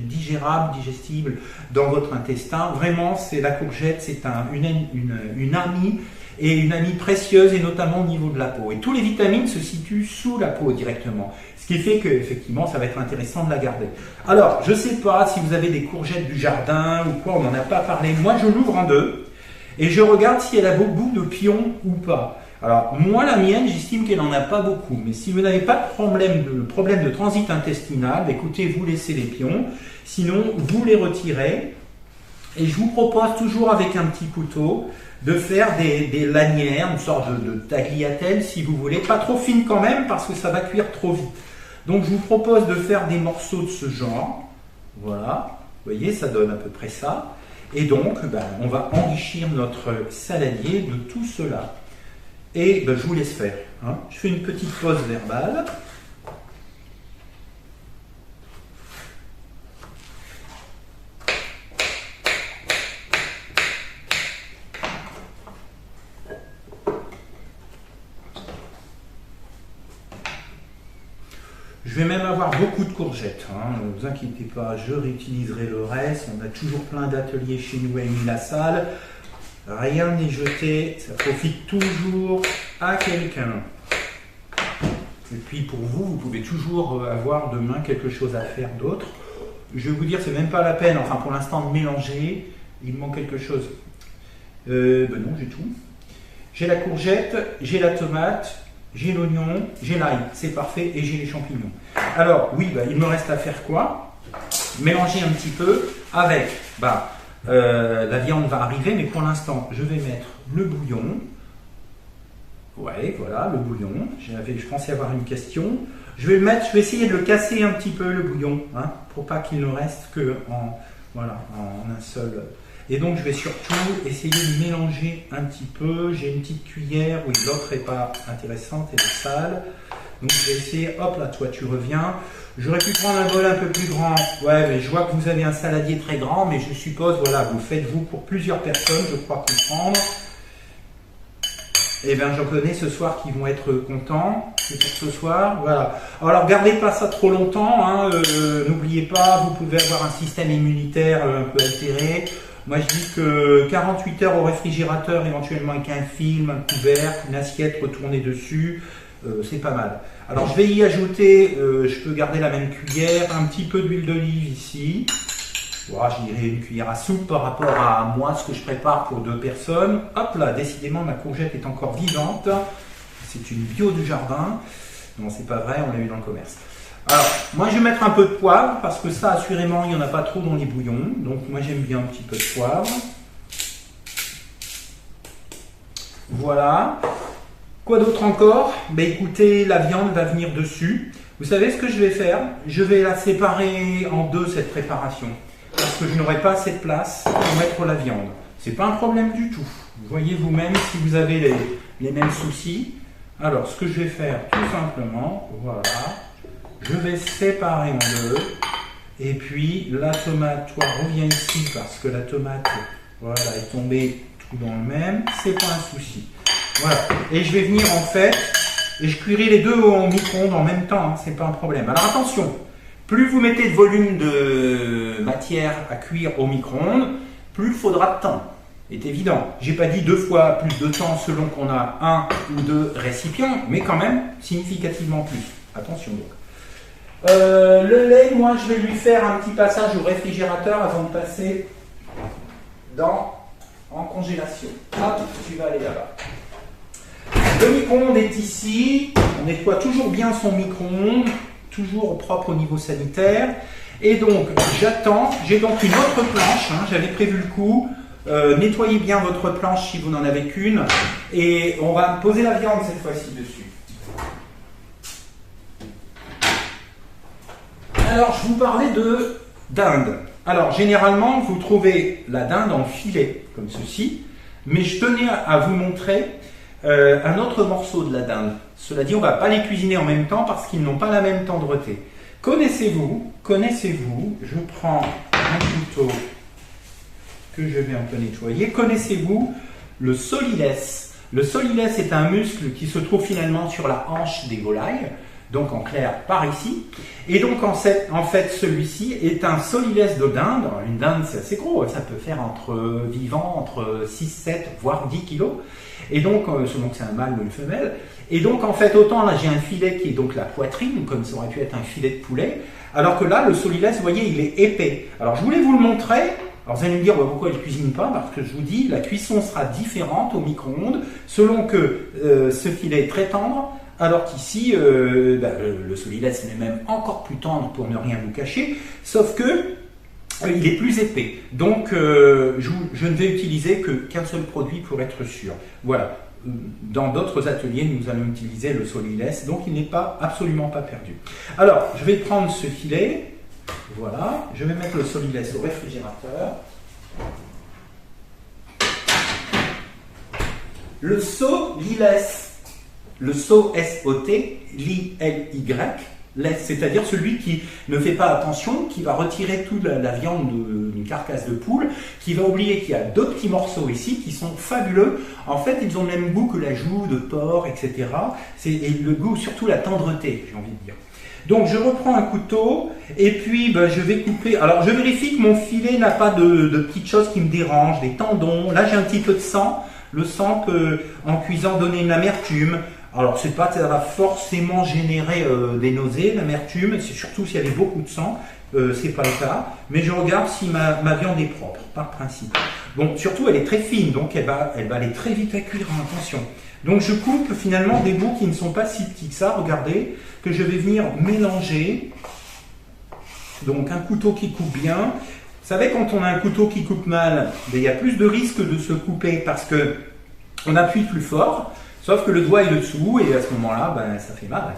digérables, digestibles dans votre intestin. Vraiment, c'est la courgette, c'est une amie. Et une amie précieuse, et notamment au niveau de la peau. Et tous les vitamines se situent sous la peau directement. Ce qui fait qu'effectivement, ça va être intéressant de la garder. Alors, je ne sais pas si vous avez des courgettes du jardin ou quoi, on n'en a pas parlé. Moi, je l'ouvre en deux et je regarde si elle a beaucoup de pions ou pas. Alors, moi, la mienne, j'estime qu'elle n'en a pas beaucoup. Mais si vous n'avez pas de problème de transit intestinal, écoutez, vous laissez les pions. Sinon, vous les retirez. Et je vous propose toujours avec un petit couteau de faire des lanières, une sorte de tagliatelle si vous voulez. Pas trop fine quand même parce que ça va cuire trop vite. Donc, je vous propose de faire des morceaux de ce genre. Voilà. Vous voyez, ça donne à peu près ça. Et donc, on va enrichir notre saladier de tout cela. Et je vous laisse faire. Hein. Je fais une petite pause verbale. Je vais même avoir beaucoup de courgettes, hein. Ne vous inquiétez pas, je réutiliserai le reste. On a toujours plein d'ateliers chez nous à Émile-la-Salle. Rien n'est jeté, ça profite toujours à quelqu'un. Et puis pour vous, vous pouvez toujours avoir demain quelque chose à faire d'autre. Je vais vous dire, c'est même pas la peine, enfin pour l'instant, de mélanger. Il me manque quelque chose. Non, j'ai tout. J'ai la courgette, j'ai la tomate, j'ai l'oignon, j'ai l'ail, c'est parfait, et j'ai les champignons. Alors, oui, il me reste à faire quoi? Mélanger un petit peu avec, la viande va arriver, mais pour l'instant, je vais mettre le bouillon. Ouais, voilà, le bouillon. Je pensais avoir une question. Je vais essayer de le casser un petit peu, le bouillon, hein, pour pas qu'il ne reste que en un seul. Et donc, je vais surtout essayer de mélanger un petit peu. J'ai une petite cuillère. Oui, l'autre n'est pas intéressante, elle est sale. Donc, je vais essayer. Hop là, toi, tu reviens. J'aurais pu prendre un bol un peu plus grand. Ouais, mais je vois que vous avez un saladier très grand, mais je suppose, voilà, vous faites vous pour plusieurs personnes, je crois comprendre. Eh bien, j'en connais ce soir qui vont être contents. C'est pour ce soir, voilà. Alors, gardez pas ça trop longtemps, hein. N'oubliez pas, vous pouvez avoir un système immunitaire un peu altéré. Moi, je dis que 48 heures au réfrigérateur, éventuellement avec un film, un couvercle, une assiette retournée dessus, c'est pas mal. Alors, je vais y ajouter, je peux garder la même cuillère, un petit peu d'huile d'olive ici. Voilà, je dirais une cuillère à soupe par rapport à moi, ce que je prépare pour 2 personnes. Hop là, décidément, ma courgette est encore vivante. C'est une bio du jardin. Non, c'est pas vrai, on l'a eu dans le commerce. Alors, moi je vais mettre un peu de poivre, parce que ça, assurément, il n'y en a pas trop dans les bouillons. Donc, moi j'aime bien un petit peu de poivre. Voilà. Quoi d'autre encore? Écoutez, la viande va venir dessus. Vous savez ce que je vais faire? Je vais la séparer en deux, cette préparation. Parce que je n'aurai pas assez de place pour mettre la viande. C'est pas un problème du tout. Vous voyez vous-même si vous avez les mêmes soucis. Alors, ce que je vais faire, tout simplement, voilà. Je vais séparer en deux. Et puis, la tomate, toi, reviens ici parce que la tomate, voilà, est tombée tout dans le même. C'est pas un souci. Voilà. Et je vais venir, en fait, et je cuirai les deux au micro-ondes en même temps. Hein, c'est pas un problème. Alors, attention. Plus vous mettez de volume de matière à cuire au micro-ondes, plus il faudra de temps. C'est évident. J'ai pas dit 2 fois plus de temps selon qu'on a 1 ou 2 récipients, mais quand même significativement plus. Attention donc. Le lait, moi je vais lui faire un petit passage au réfrigérateur avant de passer en congélation. Hop, tu vas aller là-bas. Le micro-ondes est ici. On nettoie toujours bien son micro-ondes, toujours propre au niveau sanitaire. Et donc j'attends. J'ai donc une autre planche. Hein, j'avais prévu le coup. Nettoyez bien votre planche si vous n'en avez qu'une. Et on va poser la viande cette fois-ci dessus. Alors, je vous parlais de dinde. Alors, généralement, vous trouvez la dinde en filet, comme ceci. Mais je tenais à vous montrer un autre morceau de la dinde. Cela dit, on ne va pas les cuisiner en même temps parce qu'ils n'ont pas la même tendreté. Connaissez-vous, je prends un couteau que je vais un peu nettoyer. Connaissez-vous le solilès? Le solilès est un muscle qui se trouve finalement sur la hanche des volailles. Donc en clair par ici, et donc en fait celui-ci est un solilès de dinde. Alors, une dinde c'est assez gros, ça peut faire entre 6, 7 voire 10 kilos, et donc selon que c'est un mâle ou une femelle, et donc en fait autant là j'ai un filet qui est donc la poitrine, comme ça aurait pu être un filet de poulet, alors que là le solilès vous voyez il est épais. Alors je voulais vous le montrer Alors vous allez me dire pourquoi il ne cuisine pas, parce que je vous dis, la cuisson sera différente au micro-ondes selon que ce filet est très tendre, alors qu'ici, le solilès est même encore plus tendre pour ne rien vous cacher, sauf que il est plus épais. Donc je ne vais utiliser qu'un seul produit pour être sûr. Voilà. Dans d'autres ateliers, nous allons utiliser le solilès, donc il n'est absolument pas perdu. Alors, je vais prendre ce filet. Voilà, je vais mettre le solilès au réfrigérateur. Le solilès, le S-O-T, L-Y, c'est-à-dire celui qui ne fait pas attention, qui va retirer toute la viande d'une carcasse de poule, qui va oublier qu'il y a deux petits morceaux ici qui sont fabuleux. En fait, ils ont le même goût que la joue de porc, etc. Et le goût, surtout la tendreté, j'ai envie de dire. Donc je reprends un couteau et puis je vais couper. Alors je vérifie que mon filet n'a pas de petites choses qui me dérangent, des tendons. Là j'ai un petit peu de sang. Le sang peut en cuisant donner une amertume. Alors ça va forcément générer des nausées, l'amertume. C'est surtout s'il y avait beaucoup de sang. C'est pas le cas. Mais je regarde si ma viande est propre, par principe. Bon, surtout elle est très fine, donc elle va aller très vite à cuire, hein, attention. Donc je coupe finalement des bouts qui ne sont pas si petits que ça, regardez, que je vais venir mélanger. Donc un couteau qui coupe bien. Vous savez, quand on a un couteau qui coupe mal, il y a plus de risque de se couper parce que on appuie plus fort, sauf que le doigt est dessous et à ce moment-là, ça fait mal.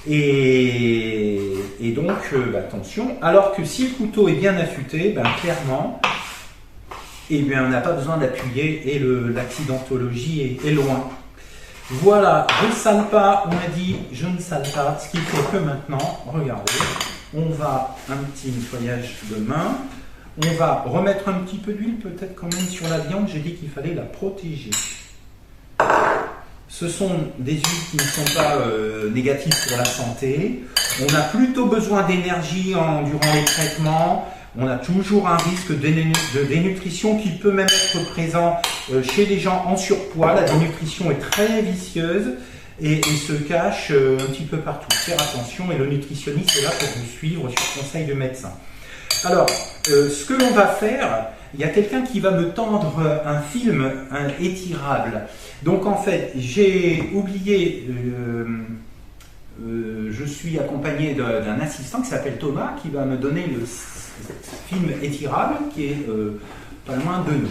Et donc, attention. Alors que si le couteau est bien affûté, clairement, on n'a pas besoin d'appuyer et l'accidentologie est loin. Voilà, je ne sale pas, on a dit je ne sale pas, ce qui fait que maintenant, regardez, on va un petit nettoyage de main, on va remettre un petit peu d'huile peut-être quand même sur la viande, j'ai dit qu'il fallait la protéger. Ce sont des huiles qui ne sont pas négatives pour la santé, on a plutôt besoin d'énergie durant les traitements. On a toujours un risque de dénutrition qui peut même être présent chez les gens en surpoids. La dénutrition est très vicieuse et se cache un petit peu partout. Faire attention et le nutritionniste est là pour vous suivre sur conseil de médecin. Alors, ce que l'on va faire, il y a quelqu'un qui va me tendre un film étirable. Donc en fait, j'ai oublié... je suis accompagné d'un assistant qui s'appelle Thomas qui va me donner le film étirable qui est pas loin de nous.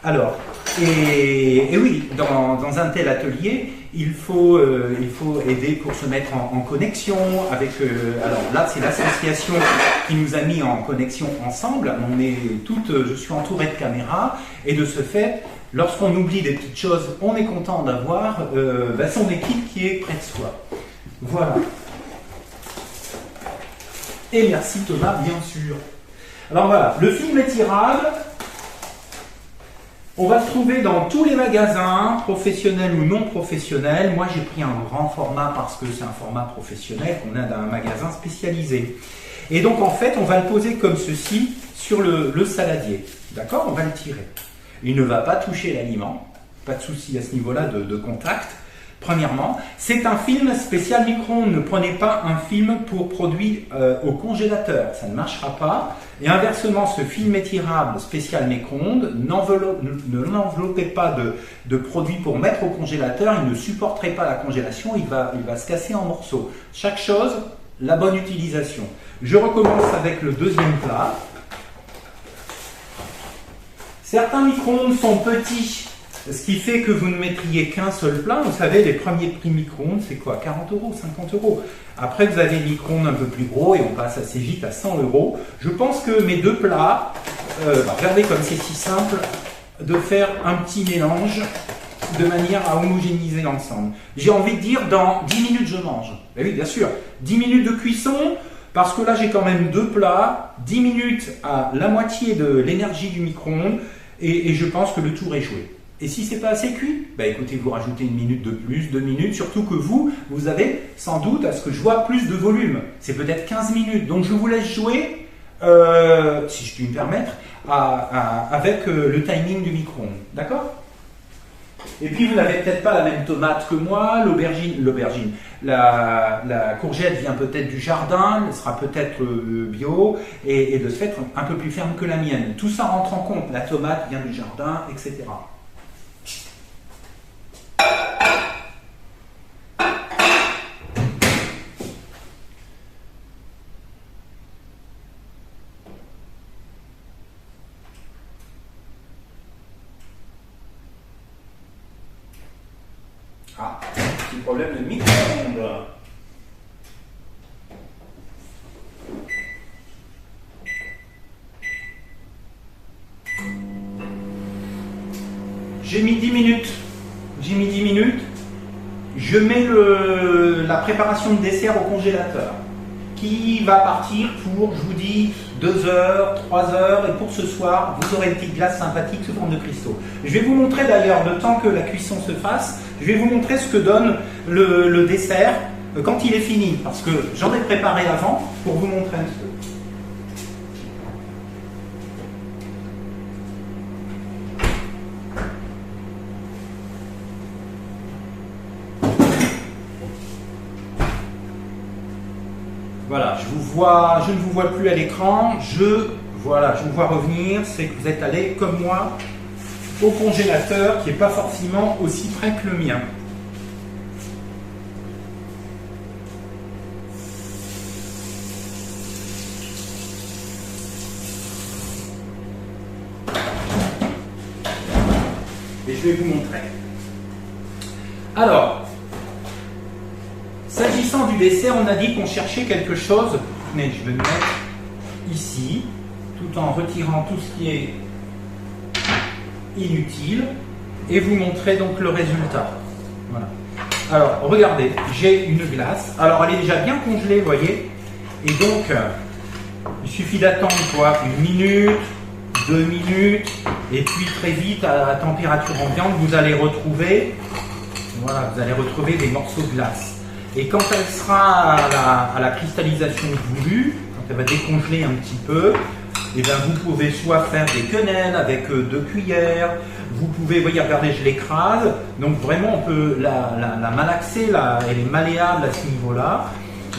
Alors, et oui, dans un tel atelier, il faut aider pour se mettre en connexion avec... alors là, c'est l'association qui nous a mis en connexion ensemble. Je suis entouré de caméras et de ce fait, lorsqu'on oublie des petites choses, on est content d'avoir son équipe qui est près de soi. Voilà. Et merci Thomas, bien sûr. Alors voilà, le film étirable, on va le trouver dans tous les magasins, professionnels ou non professionnels. Moi j'ai pris un grand format parce que c'est un format professionnel qu'on a dans un magasin spécialisé. Et donc en fait, on va le poser comme ceci sur le saladier. D'accord? On va le tirer. Il ne va pas toucher l'aliment, pas de souci à ce niveau-là de contact. Premièrement, c'est un film spécial micro-ondes. Ne prenez pas un film pour produit au congélateur, ça ne marchera pas. Et inversement, ce film étirable spécial micro-ondes, ne l'enveloppez pas de produit pour mettre au congélateur, il ne supporterait pas la congélation, il va se casser en morceaux. Chaque chose, la bonne utilisation. Je recommence avec le deuxième plat. Certains micro-ondes sont petits. Ce qui fait que vous ne mettriez qu'un seul plat. Vous savez, les premiers prix micro-ondes, c'est quoi? 40 €, 50 €. Après, vous avez les micro-ondes un peu plus gros et on passe assez vite à 100 €. Je pense que mes deux plats, regardez comme c'est si simple de faire un petit mélange de manière à homogénéiser l'ensemble. J'ai envie de dire, dans 10 minutes, je mange. Ben oui, bien sûr. 10 minutes de cuisson, parce que là, j'ai quand même deux plats. 10 minutes à la moitié de l'énergie du micro-ondes et je pense que le tour est joué. Et si c'est pas assez cuit, écoutez, vous rajoutez une minute de plus, 2 minutes, surtout que vous avez sans doute, à ce que je vois, plus de volume. C'est peut-être 15 minutes. Donc je vous laisse jouer, si je puis me permettre, avec le timing du micro-ondes. D'accord ? Et puis vous n'avez peut-être pas la même tomate que moi, la courgette vient peut-être du jardin, elle sera peut-être bio, et de ce fait un peu plus ferme que la mienne. Tout ça rentre en compte, la tomate vient du jardin, etc. Ah, petit problème de micro-ondes. J'ai mis 10 minutes. Je mets la préparation de dessert au congélateur qui va partir pour, je vous dis, 2 heures, 3 heures, et pour ce soir, vous aurez une petite glace sympathique sous forme de cristaux. Je vais vous montrer d'ailleurs, le temps que la cuisson se fasse, je vais vous montrer ce que donne le dessert quand il est fini, parce que j'en ai préparé avant pour vous montrer un petit peu. Voilà, je ne vous vois plus à l'écran, je vous vois revenir, c'est que vous êtes allé, comme moi, au congélateur qui n'est pas forcément aussi près que le mien. Et je vais vous montrer. Alors, s'agissant du dessert, on a dit qu'on cherchait quelque chose. Tenez, je vais me mettre ici, tout en retirant tout ce qui est inutile, et vous montrer donc le résultat. Voilà. Alors, regardez, j'ai une glace. Alors, elle est déjà bien congelée, vous voyez. Et donc, il suffit d'attendre quoi, 1 minute, 2 minutes, et puis très vite, à température ambiante, vous allez retrouver, voilà, vous allez retrouver des morceaux de glace. Et quand elle sera à la cristallisation voulue, quand elle va décongeler un petit peu, et bien vous pouvez soit faire des quenelles avec 2 cuillères, vous pouvez, voyez, regardez, je l'écrase, donc vraiment on peut la malaxer, elle est malléable à ce niveau-là.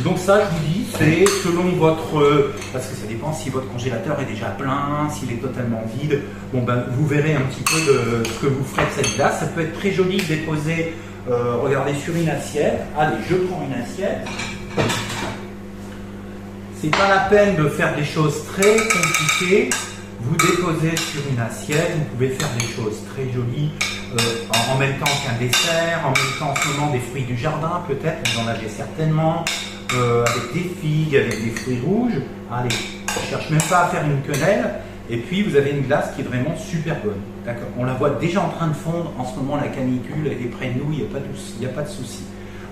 Donc ça, je vous dis, c'est selon votre... parce que ça dépend si votre congélateur est déjà plein, s'il est totalement vide. Bon ben, vous verrez un petit peu de ce que vous ferez de cette glace. Ça peut être très joli de déposer, regardez, sur une assiette. Allez, je prends une assiette. C'est pas la peine de faire des choses très compliquées. Vous déposez sur une assiette, vous pouvez faire des choses très jolies en même temps qu'un dessert, en même temps en ce moment des fruits du jardin, peut-être, vous en avez certainement. Avec des figues, avec des fruits rouges. Allez, je ne cherche même pas à faire une quenelle. Et puis vous avez une glace qui est vraiment super bonne. D'accord. On la voit déjà en train de fondre. En ce moment, la canicule, elle est près de nous, il n'y a pas de souci.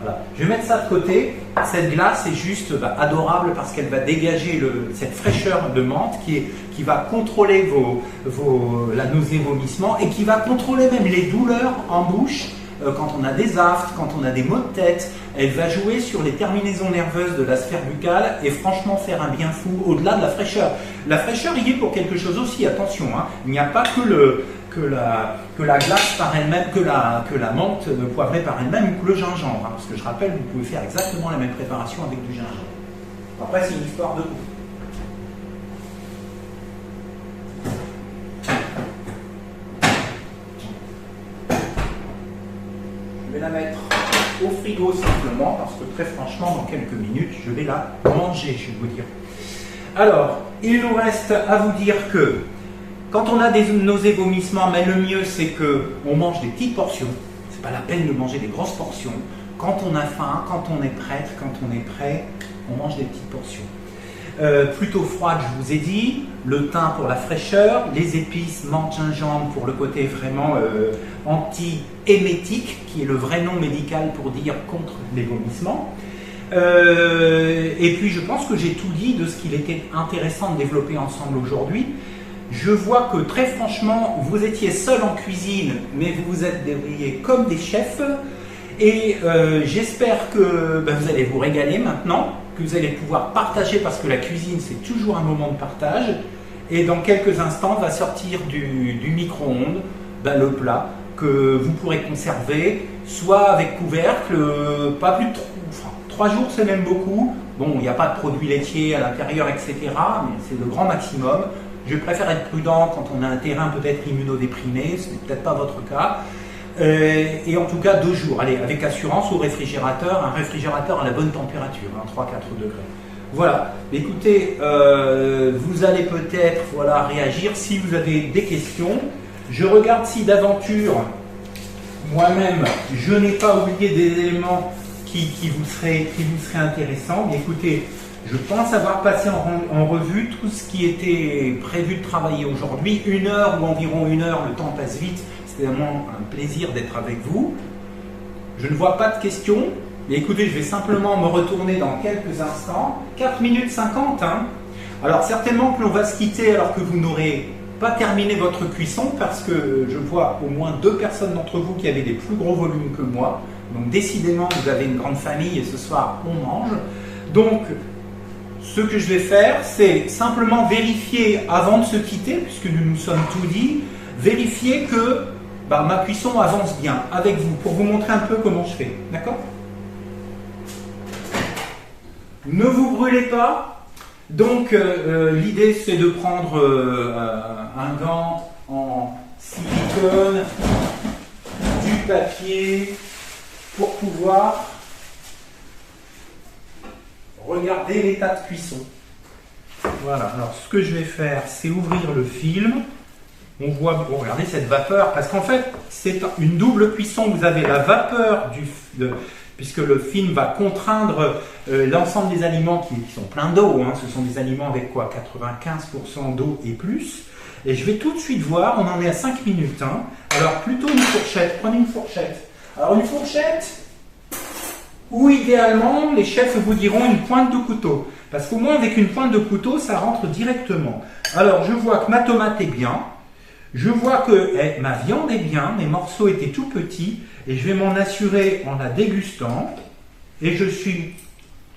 Voilà. Je vais mettre ça de côté. Cette glace est juste adorable parce qu'elle va dégager cette fraîcheur de menthe qui va contrôler la nausée, vomissement, et qui va contrôler même les douleurs en bouche. Quand on a des aphtes, quand on a des maux de tête, elle va jouer sur les terminaisons nerveuses de la sphère buccale et franchement faire un bien fou au-delà de la fraîcheur. La fraîcheur y est pour quelque chose aussi, attention, hein. Il n'y a pas que la glace par elle-même, que la menthe poivrée par elle-même ou que le gingembre, hein, parce que je rappelle, vous pouvez faire exactement la même préparation avec du gingembre. Après, c'est une histoire de goût. Je vais la mettre au frigo simplement parce que très franchement dans quelques minutes je vais la manger, je vais vous dire. Alors il nous reste à vous dire que quand on a des nausées, vomissements, mais le mieux c'est que on mange des petites portions, c'est pas la peine de manger des grosses portions. Quand on a faim, quand on est prêtre, quand on est prêt, on mange des petites portions. Plutôt froide, je vous ai dit, le thym pour la fraîcheur, les épices, menthe, gingembre pour le côté vraiment anti-émétique, qui est le vrai nom médical pour dire contre les vomissements. Et puis je pense que j'ai tout dit de ce qu'il était intéressant de développer ensemble aujourd'hui. Je vois que très franchement, vous étiez seul en cuisine, mais vous vous êtes débrouillés comme des chefs. Et j'espère que vous allez vous régaler maintenant, que vous allez pouvoir partager, parce que la cuisine c'est toujours un moment de partage. Et dans quelques instants va sortir du micro-ondes le plat que vous pourrez conserver, soit avec couvercle, pas plus de 3 jours, c'est même beaucoup. Bon, il n'y a pas de produits laitiers à l'intérieur, etc., mais c'est le grand maximum. Je préfère être prudent quand on a un terrain peut-être immunodéprimé, ce n'est peut-être pas votre cas. Et en tout cas 2 jours, allez, avec assurance au réfrigérateur, un réfrigérateur à la bonne température, 3-4 degrés. Voilà, écoutez, vous allez peut-être réagir si vous avez des questions. Je regarde si d'aventure, moi-même, je n'ai pas oublié des éléments qui vous seraient intéressants. Mais écoutez, je pense avoir passé en revue tout ce qui était prévu de travailler aujourd'hui. 1 heure ou environ 1 heure, le temps passe vite. C'est vraiment un plaisir d'être avec vous. Je ne vois pas de questions. Mais écoutez, je vais simplement me retourner dans quelques instants. 4 minutes 50. Hein. Alors certainement que l'on va se quitter alors que vous n'aurez pas terminé votre cuisson, parce que je vois au moins 2 personnes d'entre vous qui avaient des plus gros volumes que moi. Donc décidément, vous avez une grande famille et ce soir, on mange. Donc, ce que je vais faire, c'est simplement vérifier avant de se quitter, puisque nous nous sommes tout dit, vérifier que ma cuisson avance bien avec vous, pour vous montrer un peu comment je fais. D'accord ? Ne vous brûlez pas. Donc, l'idée, c'est de prendre un gant en silicone, du papier, pour pouvoir regarder l'état de cuisson. Voilà, alors ce que je vais faire, c'est ouvrir le film. On voit, regardez cette vapeur, parce qu'en fait, c'est une double cuisson. Vous avez la vapeur, puisque le film va contraindre l'ensemble des aliments qui sont pleins d'eau. Hein. Ce sont des aliments avec quoi 95% d'eau et plus. Et je vais tout de suite voir, on en est à 5 minutes. Hein. Alors plutôt une fourchette, prenez une fourchette. Alors une fourchette, ou idéalement, les chefs vous diront une pointe de couteau. Parce qu'au moins avec une pointe de couteau, ça rentre directement. Alors je vois que ma tomate est bien, je vois que ma viande est bien, mes morceaux étaient tout petits, et je vais m'en assurer en la dégustant. Et je suis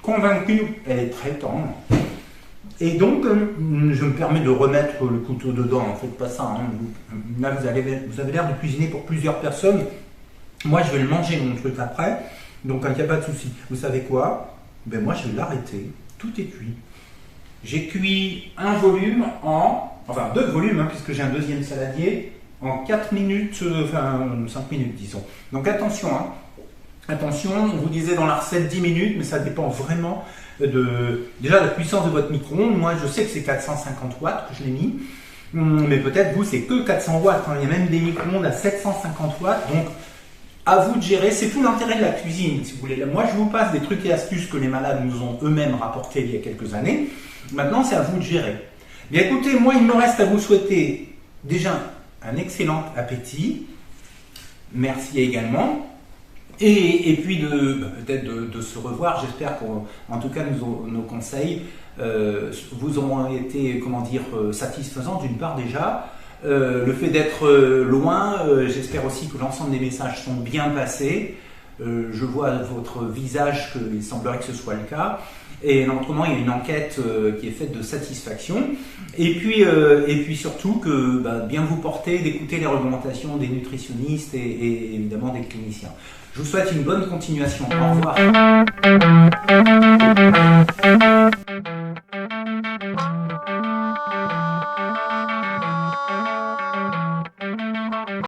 convaincu, elle est très tendre. Et donc, je me permets de remettre le couteau dedans, ne faites pas ça. Hein. Là, vous avez l'air de cuisiner pour plusieurs personnes. Moi, je vais le manger, mon truc, après. Donc, il n'y a pas de souci. Vous savez quoi ? Moi, je vais l'arrêter. Tout est cuit. J'ai cuit un volume enfin 2 volumes, hein, puisque j'ai un deuxième saladier, en 4 minutes, 5 minutes, disons. Donc, attention, hein. Attention, on vous disait dans la recette 10 minutes, mais ça dépend vraiment déjà de la puissance de votre micro-ondes. Moi, je sais que c'est 450 watts que je l'ai mis. Mais peut-être vous, c'est que 400 watts. Hein. Il y a même des micro-ondes à 750 watts. Donc, à vous de gérer. C'est tout l'intérêt de la cuisine, si vous voulez. Moi, je vous passe des trucs et astuces que les malades nous ont eux-mêmes rapportés il y a quelques années. Maintenant, c'est à vous de gérer. Bien, écoutez, moi, il me reste à vous souhaiter déjà un excellent appétit. Merci également. Et puis peut-être de se revoir. J'espère qu'en tout cas, nos conseils vous auront été, satisfaisants d'une part déjà. Le fait d'être loin, j'espère aussi que l'ensemble des messages sont bien passés. Je vois à votre visage qu'il semblerait que ce soit le cas. Et autrement, il y a une enquête qui est faite de satisfaction. Et puis surtout que bien vous porter, d'écouter les recommandations des nutritionnistes et évidemment des cliniciens. Je vous souhaite une bonne continuation. Au revoir.